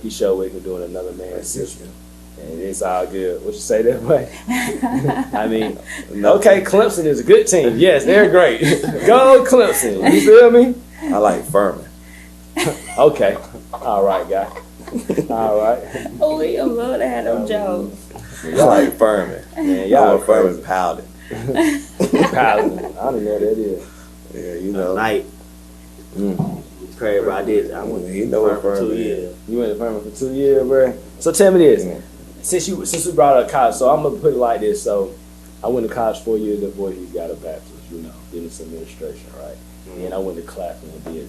He showed what he can do in another man's system. And it's all good. What you say that way? I mean, okay, Clemson is a good team. Yes, they're great. Go Clemson. You feel me? I like Furman. Okay. All right, guy. All right. Oh, we love to have them jokes. I like Furman. Man, y'all Furman Powder. Paladin. I don't know what that is. Yeah, Night. It's crazy, bro. I went He know what for Furman 2 is. years. You went to Furman for 2 years, bro. So tell me this. Since we brought up college, so I'm gonna put it like this. So I went to college 4 years before he got a bachelor's, business administration, right? And I went to Claflin and did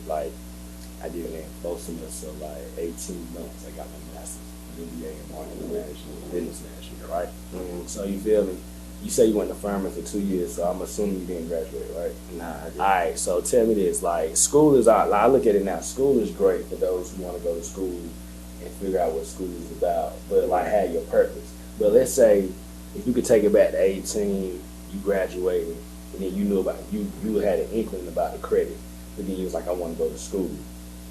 I did it in both semesters, so 18 months. I got my master's, MBA in marketing management, business management, right? So you feel me? You say you went to Furman for 2 years, so I'm assuming you didn't graduate, right? Nah, I didn't. All right, so tell me this, school is, I look at it now, school is great for those who want to go to school and figure out what school is about, but have your purpose. But let's say, if you could take it back to 18, you graduated, and then you knew about, you had an inkling about the credit, but then you was like, I want to go to school.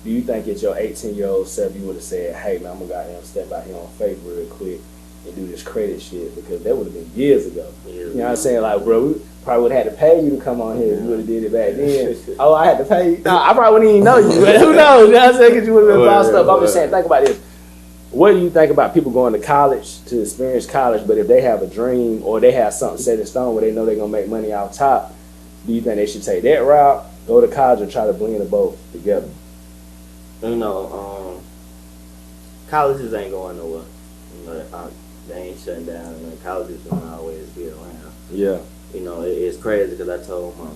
Do you think at your 18-year-old self, you would have said, hey man, I'm gonna go out here and step out here on faith real quick and do this credit shit, because that would have been years ago. You know what I'm saying? Bro, we probably would have had to pay you to come on here if you would have did it back then. Oh, I had to pay you? No, I probably wouldn't even know you, but who knows? You know what I'm saying? Because you would have been bossed up. I'm just saying, think about this. What do you think about people going to college to experience college, but if they have a dream or they have something set in stone where they know they're going to make money off top, do you think they should take that route, go to college, or try to blend the both together? Colleges ain't going nowhere. They ain't shutting down. Colleges gonna always be around. Yeah. It's crazy because I told my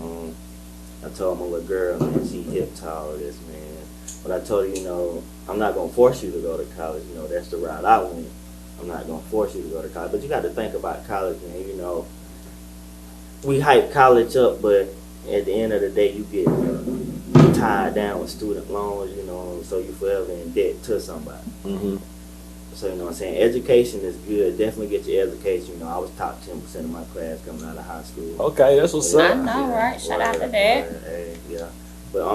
little girl, man, she hip to all of this, man. But I told her, I'm not gonna force you to go to college. That's the route I went. I'm not gonna force you to go to college. But you got to think about college, man. We hype college up, but at the end of the day, you get tied down with student loans, so you forever in debt to somebody. Mm-hmm. So, what I'm saying? Education is good. Definitely get your education. I was top 10% of my class coming out of high school. Okay, that's what's I up. know, right? Shout out to that. Hey, yeah. But,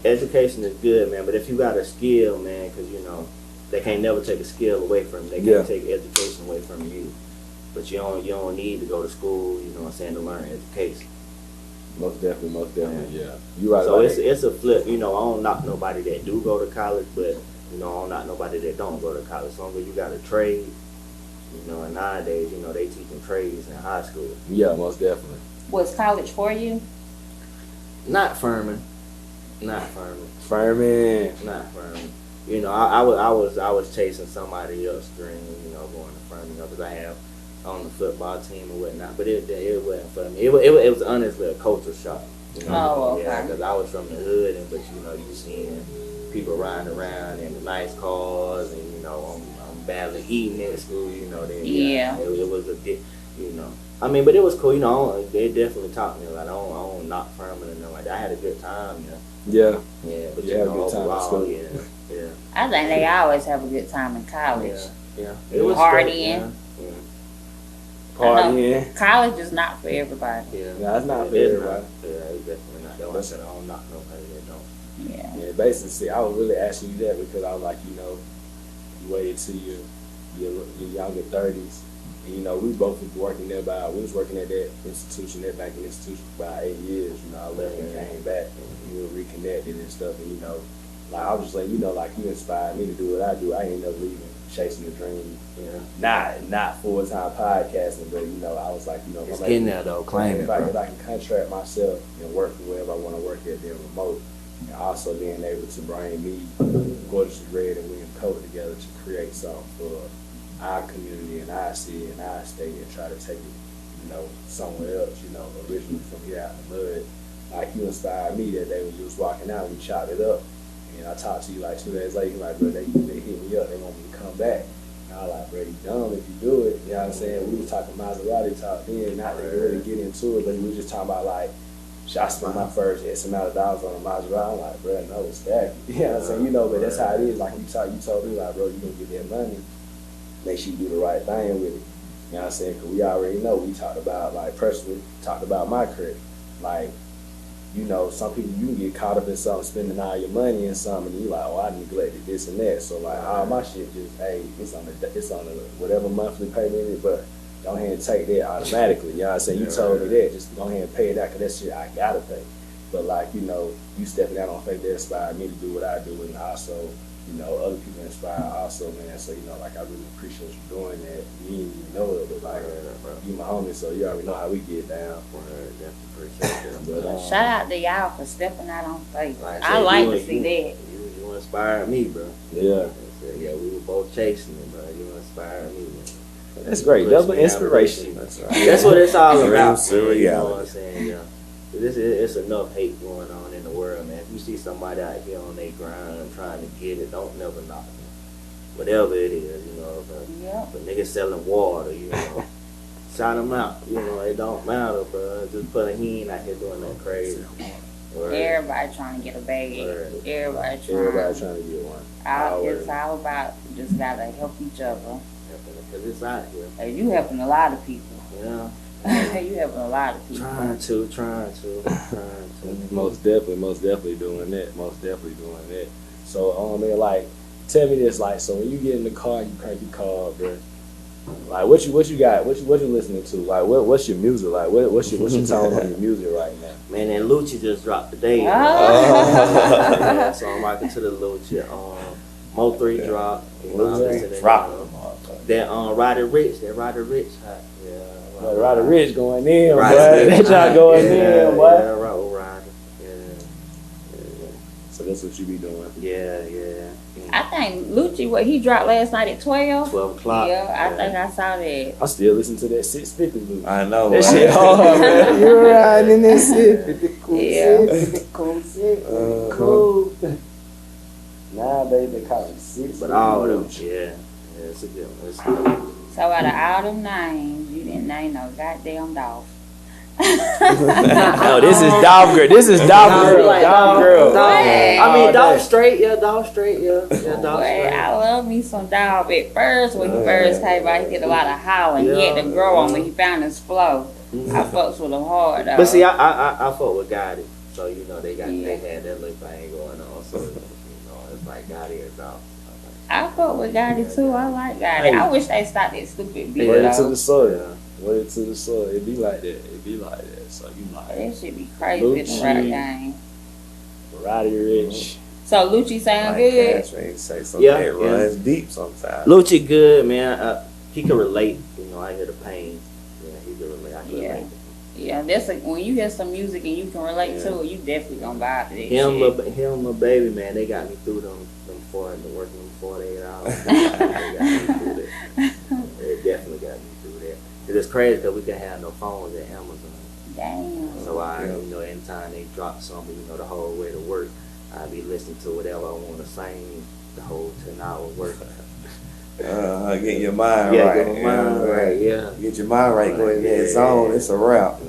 education is good, man. But if you got a skill, man, because, they can't never take a skill away from you. They can't take education away from you. But you don't need to go to school, to learn education. Most definitely, yeah. You right. So it's a flip. I don't knock nobody that do go to college, but I don't knock nobody that don't go to college. As long as you got a trade, and nowadays, they teaching trades in high school. Yeah, most definitely. Was college for you? Not Furman. Furman. Not Furman. you know, I was chasing somebody else's dream, you know, going to front, you know, because I have on the football team and whatnot. But it wasn't for me. It was honestly a culture shock. You know? Oh, okay. Yeah, because I was from the hood, and but you know, you seeing people riding around in the nice cars, and you know, I'm badly eating at school. You know, then Yeah. it was a bit, you know. I mean, but it was cool. You know, they definitely taught me. Like, I don't knock from it and nothing like that. I had a good time. Yeah. Yeah, but You you had know, a good time at overall, school. yeah. I think they always have a good time in college. Yeah. It was Partying. Yeah. Partying. College is not for everybody. Yeah. No, it's not for It's everybody. Yeah, it's definitely not. That's why I said I don't knock nobody that don't. Yeah. Yeah, basically, see, I was really asking you that because I was like, you know, you waited till your younger 30s. And, you know, we both was working there we was working at that institution, that banking institution for about 8 years. You know, I left and came back and we were reconnected and stuff. And, you know, like, I was just like, you know, like, you inspired me to do what I do. I ended up leaving, chasing the dream. You know, not full-time podcasting, but, you know, I was like, you know, It's getting there, though. Claim it, if I can contract myself and work for wherever I want to work at, then remote. And also being able to bring me, Gorgeous Red and William Coat together to create something for our community and our city and our state and try to take it, you know, somewhere else, you know, originally from here out in the mud. Like, you inspired me that day when you was walking out, we chopped it up. And I talked to you like 2 days later, like, bro, they hit me up, they want me to come back. And I was like, bro, you dumb if you do it. You know what I'm saying? We was talking Maserati talk then, not to really get into it, but we was just talking about, like, I spent my first X amount of dollars on a Maserati. I'm like, bro, no, it's that. You know what I'm saying? You know, but that's how it is. Like, you told me, like, bro, you gonna get that money. Make sure you do the right thing with it. You know what I'm saying? Because we already know, we talked about, like, personally, talked about my credit. Like, you know, some people, you can get caught up in something, spending all your money in something, and you like, oh, I neglected this and that. So, like, all my shit just, hey, it's on the whatever monthly payment is, but go ahead and take that automatically. You know what I'm saying? You told me that. Just go ahead and pay it out, because that shit I gotta pay. But, like, you know, you stepping out on faith, that inspired me to do what I do, and also, you know, other people inspire also, man. So, you know, like, I really appreciate you doing that. You didn't even know it, but, like, you my homie, so you already know how we get down. But, Shout out to y'all for stepping out on faith. Like I like to see that. You inspired me, bro. Yeah. Yeah, we were both chasing it, bro. You inspired me, man. That's great. Double inspiration. That's right. That's what it's all about. True Man, you know reality. what I'm saying? Yeah. It's enough hate going on in the world, man. If you see somebody out here on their grind trying to get it, don't never knock them. Whatever it is, you know. If a nigga selling water, you know, shout him out. You know, it don't matter, bro. Just put a hen out here doing that crazy. Word. Everybody trying to get a bag. Word. Everybody Everybody trying to get one. It's all about just gotta help each other. Because it's out here. Hey, you helping a lot of people. Yeah. You helping a lot of people. Trying to. Most definitely doing that. So, man, like, tell me this, like, so when you get in the car, you crank your car up, bro. Like, what you got? What you listening to? Like, what's your music like? What's your tone on your music right now? Man, and Lucci just dropped today. Oh. So I'm rocking to the Lucci. Mo 3 drop. That Ryder Rich. Hot. Yeah. Ryder Rich going in, boy. Ryder That y'all going in, boy. Yeah, Ryder. Yeah. So that's what you be doing. Yeah. I think Lucci, what he dropped last night at 12. 12 o'clock. Yeah, I think I saw that. I still listen to that 650 loop. I know. That right? shit hard, man. You're riding in that 650 cool. Yeah. 650 cool. 650 cool. Nowadays they call it 6. But all of them, yeah. It's a good one. It's good. So out of all them names, you didn't name no goddamn dog. No, this is Dog Girl. Dog Girl. I mean, dog straight, yeah. Dog straight. I love me some dog. At first, when he first came out, he did a lot of howling. He had to grow on when he found his flow. I fucks with him hard though. But see, I fuck with Gotti, so you know they had that little thing going on. So you know, it's like Gotti is dog. I fuck with Gotti too. I like Gotti. I wish they stopped that stupid beat. Word to though. the soil. Word to the soil. It be like that. So you like That shit be crazy in the rap game. Roddy Rich. So Lucci sound Like good. Cash, man, say something Yeah, that runs deep sometimes. Lucci good, man. He can relate. You know, I hear the pain. Yeah, he can relate. I can relate. Yeah, when you hear some music and you can relate to it, you definitely gonna vibe to that Him, shit. Lil Baby, man, they got me through them working them 48 hours. They got me through that. They definitely got me through that. It's crazy because we can have no phones at Amazon. Damn. So anytime they drop something, the whole way to work, I be listening to whatever I want to sing the whole 10 hours work. Get your mind Yeah, right. get my mind right, yeah. Get your mind right, go in that zone, it's a wrap.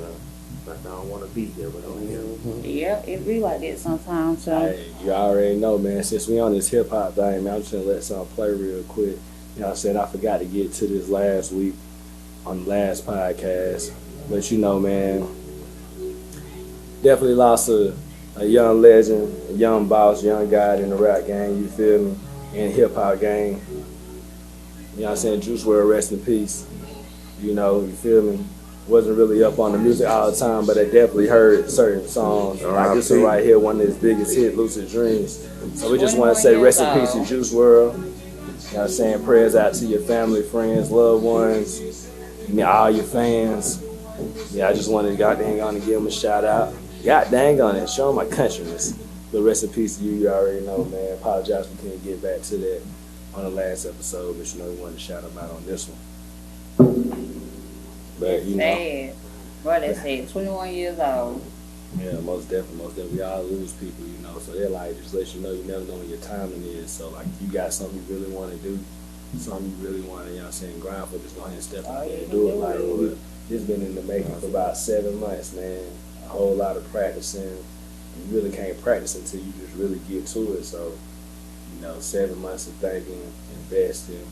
Like I don't want to be here, but I'm here. Yeah, it be like that sometimes. So. Hey, you already know, man. Since we on this hip hop thing, man, I'm just gonna let something play real quick. You know what I'm saying? I forgot to get to this last week on the last podcast. But man, definitely lost a young legend, a young boss, young guy in the rap game, you feel me? In hip hop game. You know what I'm saying? Juice WRLD, rest in peace. You feel me? Wasn't really up on the music all the time, but I definitely heard certain songs. Like this one right here, one of his biggest hits, Lucid Dreams. So we just want to say rest in peace to Juice WRLD. You know what I'm saying? Prayers out to your family, friends, loved ones, all your fans. Yeah, I just wanted to God dang on to give him a shout out. God dang on it, show him my countryness. But rest in peace to you, you already know, man. Apologize we couldn't get back to that on the last episode, but we wanted to shout him out on this one. But sad. Boy, they said 21 years old. Yeah, most definitely. We all lose people, so they're like, just let you know, you never know when your timing is. So like, you got something you really want to do, something you really want to, grind for, just go ahead and step out there and do it. Like, this been in the making for about 7 months, man. A whole lot of practicing. You really can't practice until you just really get to it. So, 7 months of thinking, investing,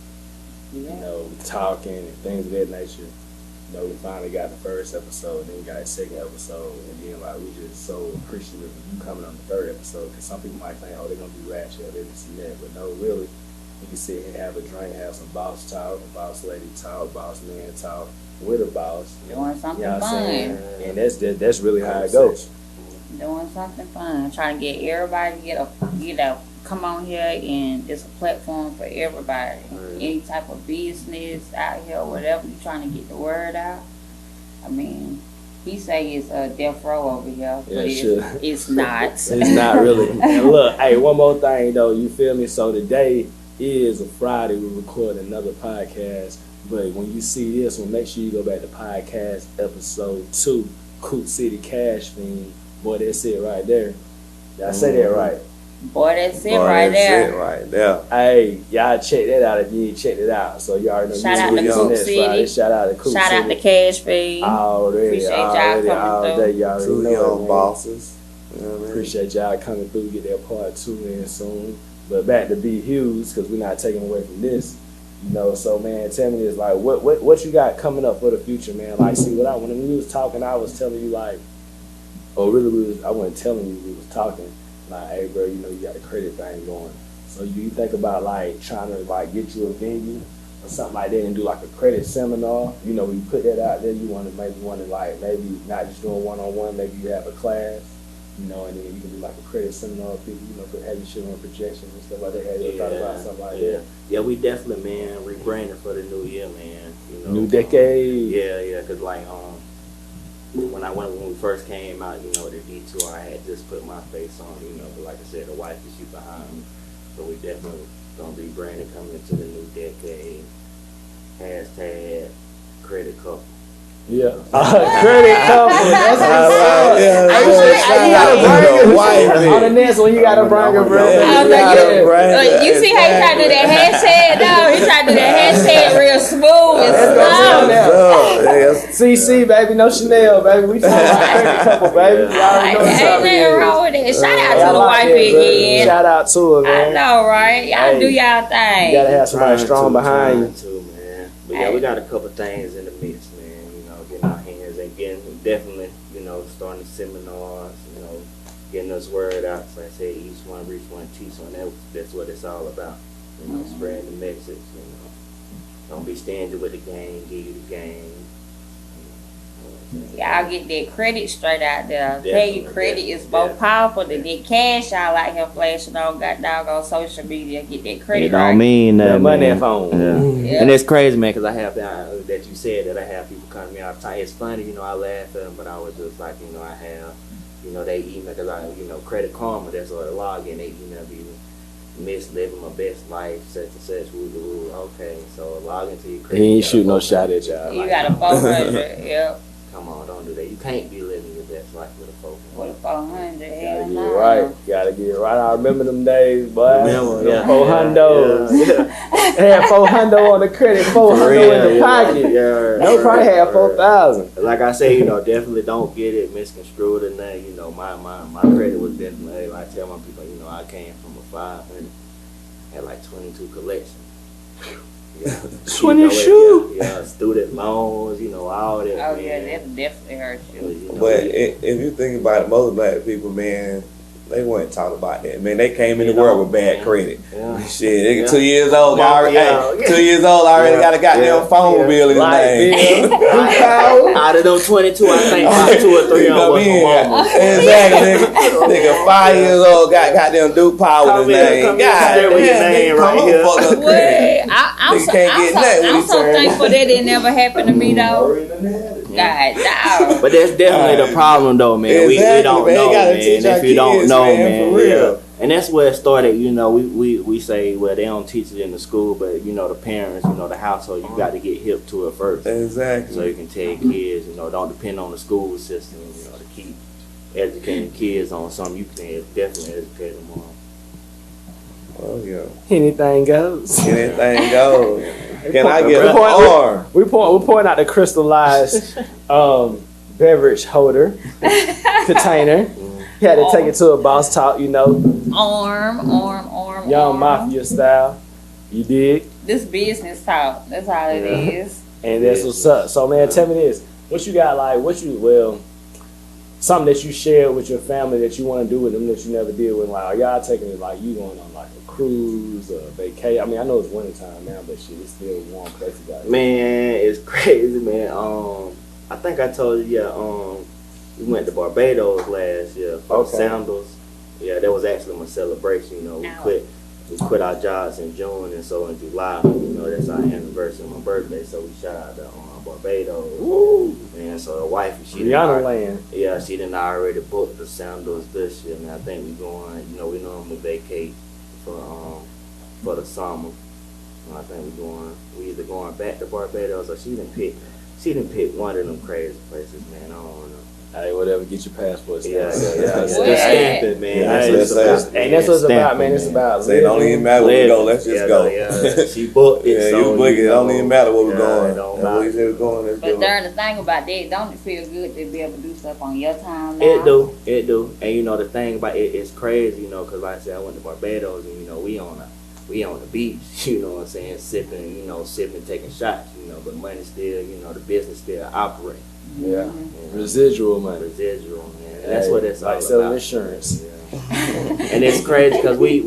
talking and things of that nature. We finally got the first episode, then we got the second episode, and then we just so appreciative of you coming on the third episode, because some people might think, oh, they're going to be ratchet, or they're this and that, but no, really, we can sit here and have a drink, have some boss talk, boss lady talk, boss man talk, with a boss. Doing something fun. And that's really how it goes. Doing something fun. Trying to get everybody to come on here, and it's a platform for everybody. Any type of business out here, whatever you trying to get the word out. I mean, he say it's a death row over here, but it's not. It's not really. And look, hey, one more thing though, you feel me? So today is a Friday. We record another podcast, but when you see this one, make sure you go back to podcast episode 2, Coot City Cash Fiend. Boy, that's it right there. Y'all say that right. Boy, that's it right there. That's it right there. Hey, y'all check that out if you ain't checked it out. So you already know. Shout out to Coop City. Shout out to Coop City. Shout out to Cash Fiend. Appreciate y'all coming through. Y'all already Two know young bosses. Appreciate y'all coming through. Get that part 2 in soon. But back to B Hughes, because we're not taking away from this. So man, tell me this, like, what you got coming up for the future, man? Like, see, when we was talking, I was telling you, like, I wasn't telling you, we was talking. Like, hey, bro, you got a credit thing going. So you think about, like, trying to, like, get you a venue or something like that and do, like, a credit seminar. You put that out there. You maybe maybe not just doing one-on-one. Maybe you have a class, and then you can do, like, a credit seminar. People, have you shit on projections and stuff like that. Have you thought about something like that? Yeah, we definitely, man, rebranding for the new year, man. New decade. Yeah, because, like, when we first came out, the D2, I had just put my face on, but like I said, the wife is you behind me. So we definitely gonna be branded coming into the new decade. Hashtag credit couple. Yeah. Credit couple. That's on the next one, you gotta bring her, bro. You see how he tried to do that hashtag, though? He tried to do that hashtag real smooth and slow. CC, baby, no Chanel, baby. We talking about credit couple, baby. Y'all already know ain't nothing wrong with that. Shout out to the wife again. Shout out to her, man. I know, right? Y'all do y'all thing. You gotta have somebody strong behind you. Too, man. But yeah, we got a couple things in the mix, man. Getting our hands and getting definitely, starting seminars, getting us word out. So I say each one reach one teach one. That's what it's all about. Spreading the message. Don't be stingy with the game. Give you the game. Y'all get that credit straight out there. Tell you credit is more powerful than that cash y'all out here flashing on doggone social media. Get that credit It don't mean that nothing. money phone. Yeah. And it's crazy, man, because I have that you said that I have people come to me all the time. It's funny, you know, I laugh at them, but I was just like, you know, I have, you know, they email, because I, you know, Credit Karma, that's what I log in, they email me, miss living my best life, such and such, woo. Okay, so log into your credit. He ain't shoot no shot at y'all. You got a 400, yep. Come on, don't do that. You can't be living your best life with a 400. With a 400, Gotta hell get no. it right. Gotta get it right. I remember them days, boy. Remember, Them yeah. 400s. Yeah. They had 400 on the credit, 400 in the pocket. Yeah. No, probably had 4,000. Like I say, you know, definitely don't get it misconstrued or nothing. You know, my credit was definitely, like I tell my people, you know, I came from a 500, had like 22 collections. Yeah. 22? Yeah, student loans, you know, all that. Oh, man. yeah, that definitely hurt you. You know, But if you think about it, most black people, man, they weren't taught about that. Man, they came in the world with bad credit. Yeah. Shit, they Yeah. 2 years old, already, Yeah. 2 years old, already Yeah. got a goddamn Yeah. phone Yeah. bill in his Light name. bill. Out of them 22, I think about 2 or 3 You of know them was me, my mama. exactly, nigga 5 years old got goddamn Duke Power in his name. Come God here, with your damn, name nigga, right come on, here. fuck up credit. Wait, I'm Nigga can't get nothing when he so turn. thankful that it never happened to me, though. God, dog. But that's definitely the problem, though, man. We Exactly, don't man. know, Gotta man. teach our If you don't kids, know, man, man, for real. yeah. And that's where it started. You know, we say, well, they don't teach it in the school, but you know, the parents, you know, the household, you got to get hip to it first, so Exactly. you can tell your kids, you know, don't depend on the school system, you know, to keep educating kids on something you can definitely educate them on. Oh yeah. Anything goes. Anything goes. Can I get We an point- arm? We point out the crystallized beverage holder container. He had to take it to a boss talk, you know, Arm. young mafia style. You dig? This business talk. That's all it is. And that's what's up. So man, tell me this: what you got? Like, something that you shared with your family that you want to do with them that you never did with? Like, are y'all taking it like you going on like a cruise or a vacation? I mean, I know it's wintertime now, but shit, it's still warm places out here. Man, it's crazy, man. I think I told you, we went to Barbados last year for Okay. sandals. Yeah, that was actually my celebration. You know, we quit our jobs in June, and so in July, you know, that's our anniversary, my birthday. So we shot out to Barbados. Woo! And so the wife, she Rihanna land. yeah, she done already booked the sandals this year. And I think we going. You know, we normally vacate for the summer. And I think we either going back to Barbados or she done pick one of them crazy places, man. I don't know. Hey, whatever, get your passport. Yeah. What? Stamp it, man. Yeah, That's that's what it's it. about. And that's what it's Stamp about, man. It's man. about Say it don't even matter where we go. Let's just Yeah, go. Yeah. She booked it. Yeah, so you book it. It don't even matter where we're Yeah, going. it don't And where we matter. said we're going, let's But go. darn, the thing about that, don't it feel good to be able to do stuff on your time now? It do. And you know the thing about it, it's crazy, you know, because like I said, I went to Barbados and you know we on the beach, you know what I'm saying, sipping, taking shots, you know, but money still, you know, the business still operate. Yeah. You know, Residual money. residual, man. And that's what it's all like selling about. insurance. Yeah. And it's crazy because we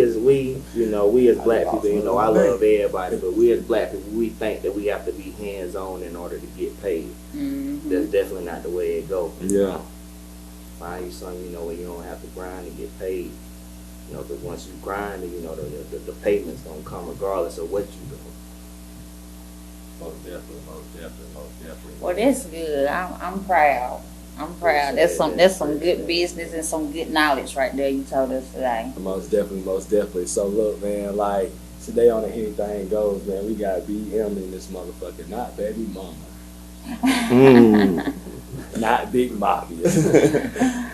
as black people, you know, I love everybody, but we as black people, we think that we have to be hands on in order to get paid. Mm-hmm. That's definitely not the way it goes. Yeah. Find you something, you know, where you don't have to grind to get paid. You know, because once you grind, you know, the payment's gonna come regardless of what you do. Most definitely. Well, that's good. I'm proud. I'm proud. That's some good business and some good knowledge right there you told us today. Most definitely. So look, man, like today on the Hennythang Goes, man, we got BM in this motherfucker, not baby mama, not Big Mafia, you know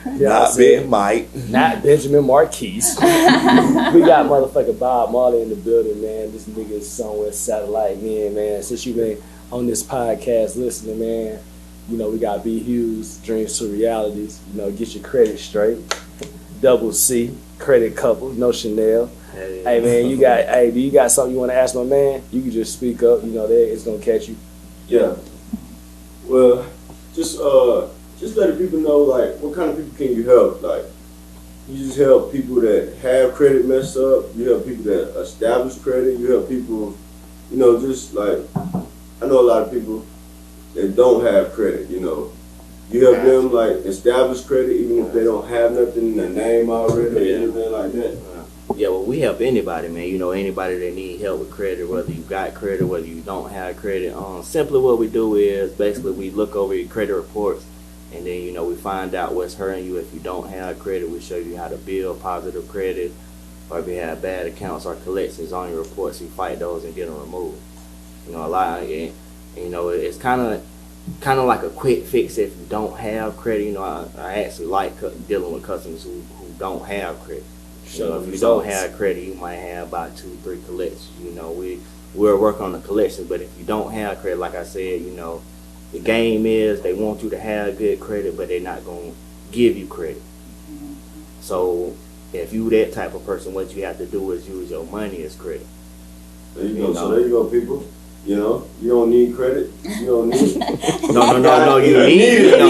what Not I'm saying? Big Mike. Not Benjamin Marquise. We got motherfucker Bob Marley in the building, man. This nigga is somewhere satellite in, man. Since you been on this podcast listening, man, you know, we got B Hughes, Dreams to Realities. You know, get your credit straight. Double C, credit couple, no Chanel. Hey, man, do you got something you want to ask my man? You can just speak up. You know, it's going to catch you. Yeah. Well, just letting people know, like, what kind of people can you help? Like, you just help people that have credit messed up. You help people that establish credit. You help people, you know, just like, I know a lot of people that don't have credit, you know. You help them, like, establish credit even if they don't have nothing in their name already or anything like that. Yeah, well, we help anybody, man. You know, anybody that need help with credit, whether you got credit, whether you don't have credit. Simply what we do is basically we look over your credit reports, and then, you know, we find out what's hurting you. If you don't have credit, we show you how to build positive credit, or if you have bad accounts or collections on your reports, you fight those and get them removed. You know, a lot, and you know, it's kind of like a quick fix if you don't have credit. You know, I actually like dealing with customers who don't have credit. So if you don't have credit, you might have about 2-3 collections. You know, we'll work on the collections, but if you don't have credit, like I said, you know, the game is they want you to have good credit, but they're not going to give you credit. So if you that type of person, what you have to do is use your money as credit. There you go. So there you go, people. You know, you don't need credit. You don't need it. No, you need it. You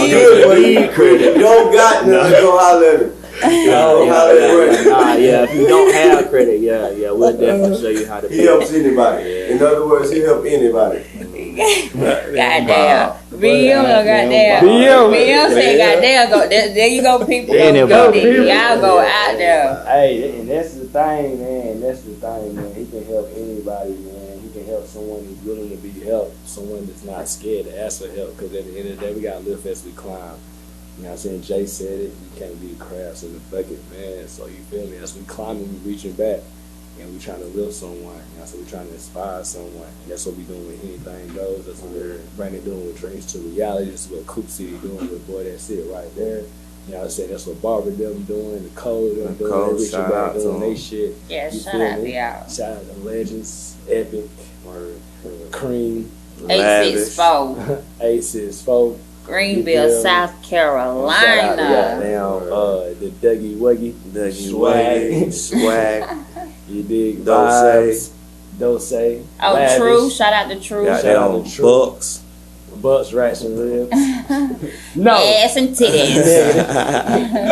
need credit. You don't got nothing, go holler at him. Yeah, if you don't have credit, we'll definitely show you how to. He helps anybody. Yeah. In other words, he helps anybody. Goddamn. BM, goddamn. BM said, goddamn, go, there you go, people. Anybody. Y'all go out there. Hey, and that's the thing, man. He can help anybody, man. He can help someone who's willing to be helped, someone that's not scared to ask for help. Because at the end of the day, we got to live as we climb. You know what I'm saying? Jay said it. You can't be crabs in the bucket, man. So you feel me? As we climbing, we reaching back. And we trying to lift someone. You know, so we trying to inspire someone. And that's what we doing with Hennythang Goes. That's what Brandon doing with Dreams to Reality. That's what Coop City doing with Boy That's It right there. You know what I'm saying? That's what Barbara them doing, the Code them doing, they reaching back doing they shit. Yeah, You shout feel out me? to y'all. Shout out to Legends, Epic, Cream, 864 864. Greenville, You feel me? South Carolina. Shout out to the Dougie Wuggy, swag. You dig? Dose. Dose. Oh, Lavish. True. Shout out to True. Got Shout that out on to True. Bucks. Butts, rats, and ribs. No. Ass and titties.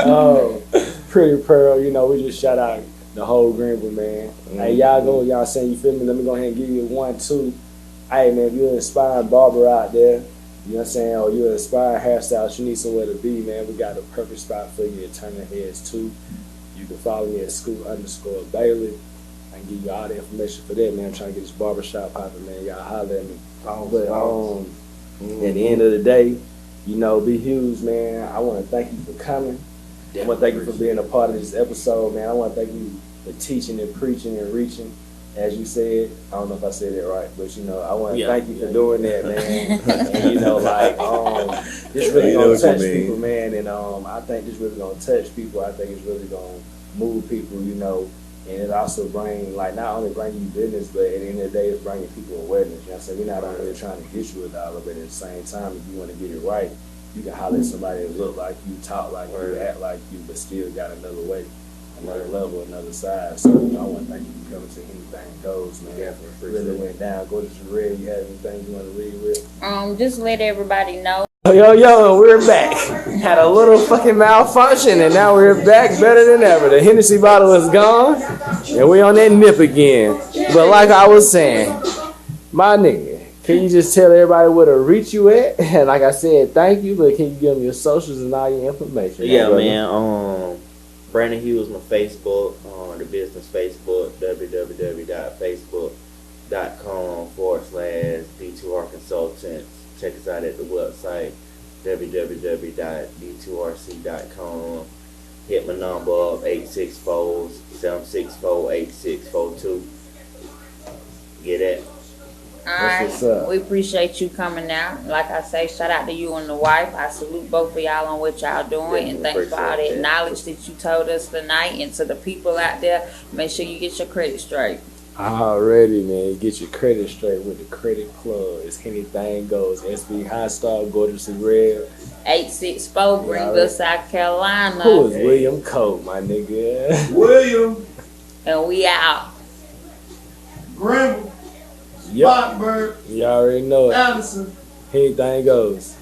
Oh, Pretty Pearl. You know, we just shout out the whole Greenville, man. Hey, y'all saying, you feel me? Let me go ahead and give you 1, 2. Hey, man, if you're an inspiring barber out there, you know what I'm saying, or you're an inspiring hairstylist, you need somewhere to be, man, we got the perfect spot for you to turn your heads to. You can follow me at @Scoop_Bailey. I can give you all the information for that, man. I'm trying to get this barbershop popping, man. Y'all holler at me. But at the end of the day, you know, be huge, man. I want to thank you for coming. I want to thank you for being a part of this episode, man. I want to thank you for teaching and preaching and reaching, as you said. I don't know if I said it right, but you know, I want to thank you for doing that, man. And you know, like, this really gonna touch people, man. And I think this really gonna touch people. I think it's really gonna move people, you know. And it also bring, like, not only bring you business, but at the end of the day, it's bringing people awareness. You know what I'm saying? We're not only trying to get you a dollar, but at the same time, if you want to get it right, you can holler at somebody that look like you, talk like you, act like you, but still got another way, another level, another side. So, you know, I want to thank you for coming to Hennythang Goes, man. Definitely really went down. Go to Jarrell. You have anything you want to read with? Just let everybody know. Yo, we're back. Had a little fucking malfunction, and now we're back better than ever. The Hennessy bottle is gone, and we on that nip again. But like I was saying, my nigga, can you just tell everybody where to reach you at? And like I said, thank you, but can you give them your socials and all your information? Yeah, man. Brandon Hughes, my Facebook, the business Facebook, www.facebook.com/D2R Consultants. Check us out at the website, www.d2rc.com. Hit my number up, 864-764-8642. Get it. What's Alright, up? we appreciate you coming out. Like I say, shout out to you and the wife. I salute both of y'all on what y'all doing, and thanks for all that knowledge that you told us tonight. And to the people out there, make sure you get your credit straight. Already, man. Get your credit straight with the credit plug. It's Hennythang Goes. SB High Star, Gorgeously Red. 864 Greenville, South Carolina. Who is William Cole, my nigga? William. And we out. Grimble. Yep. Spartanburg. You already know it. Anderson. Hennythang Goes.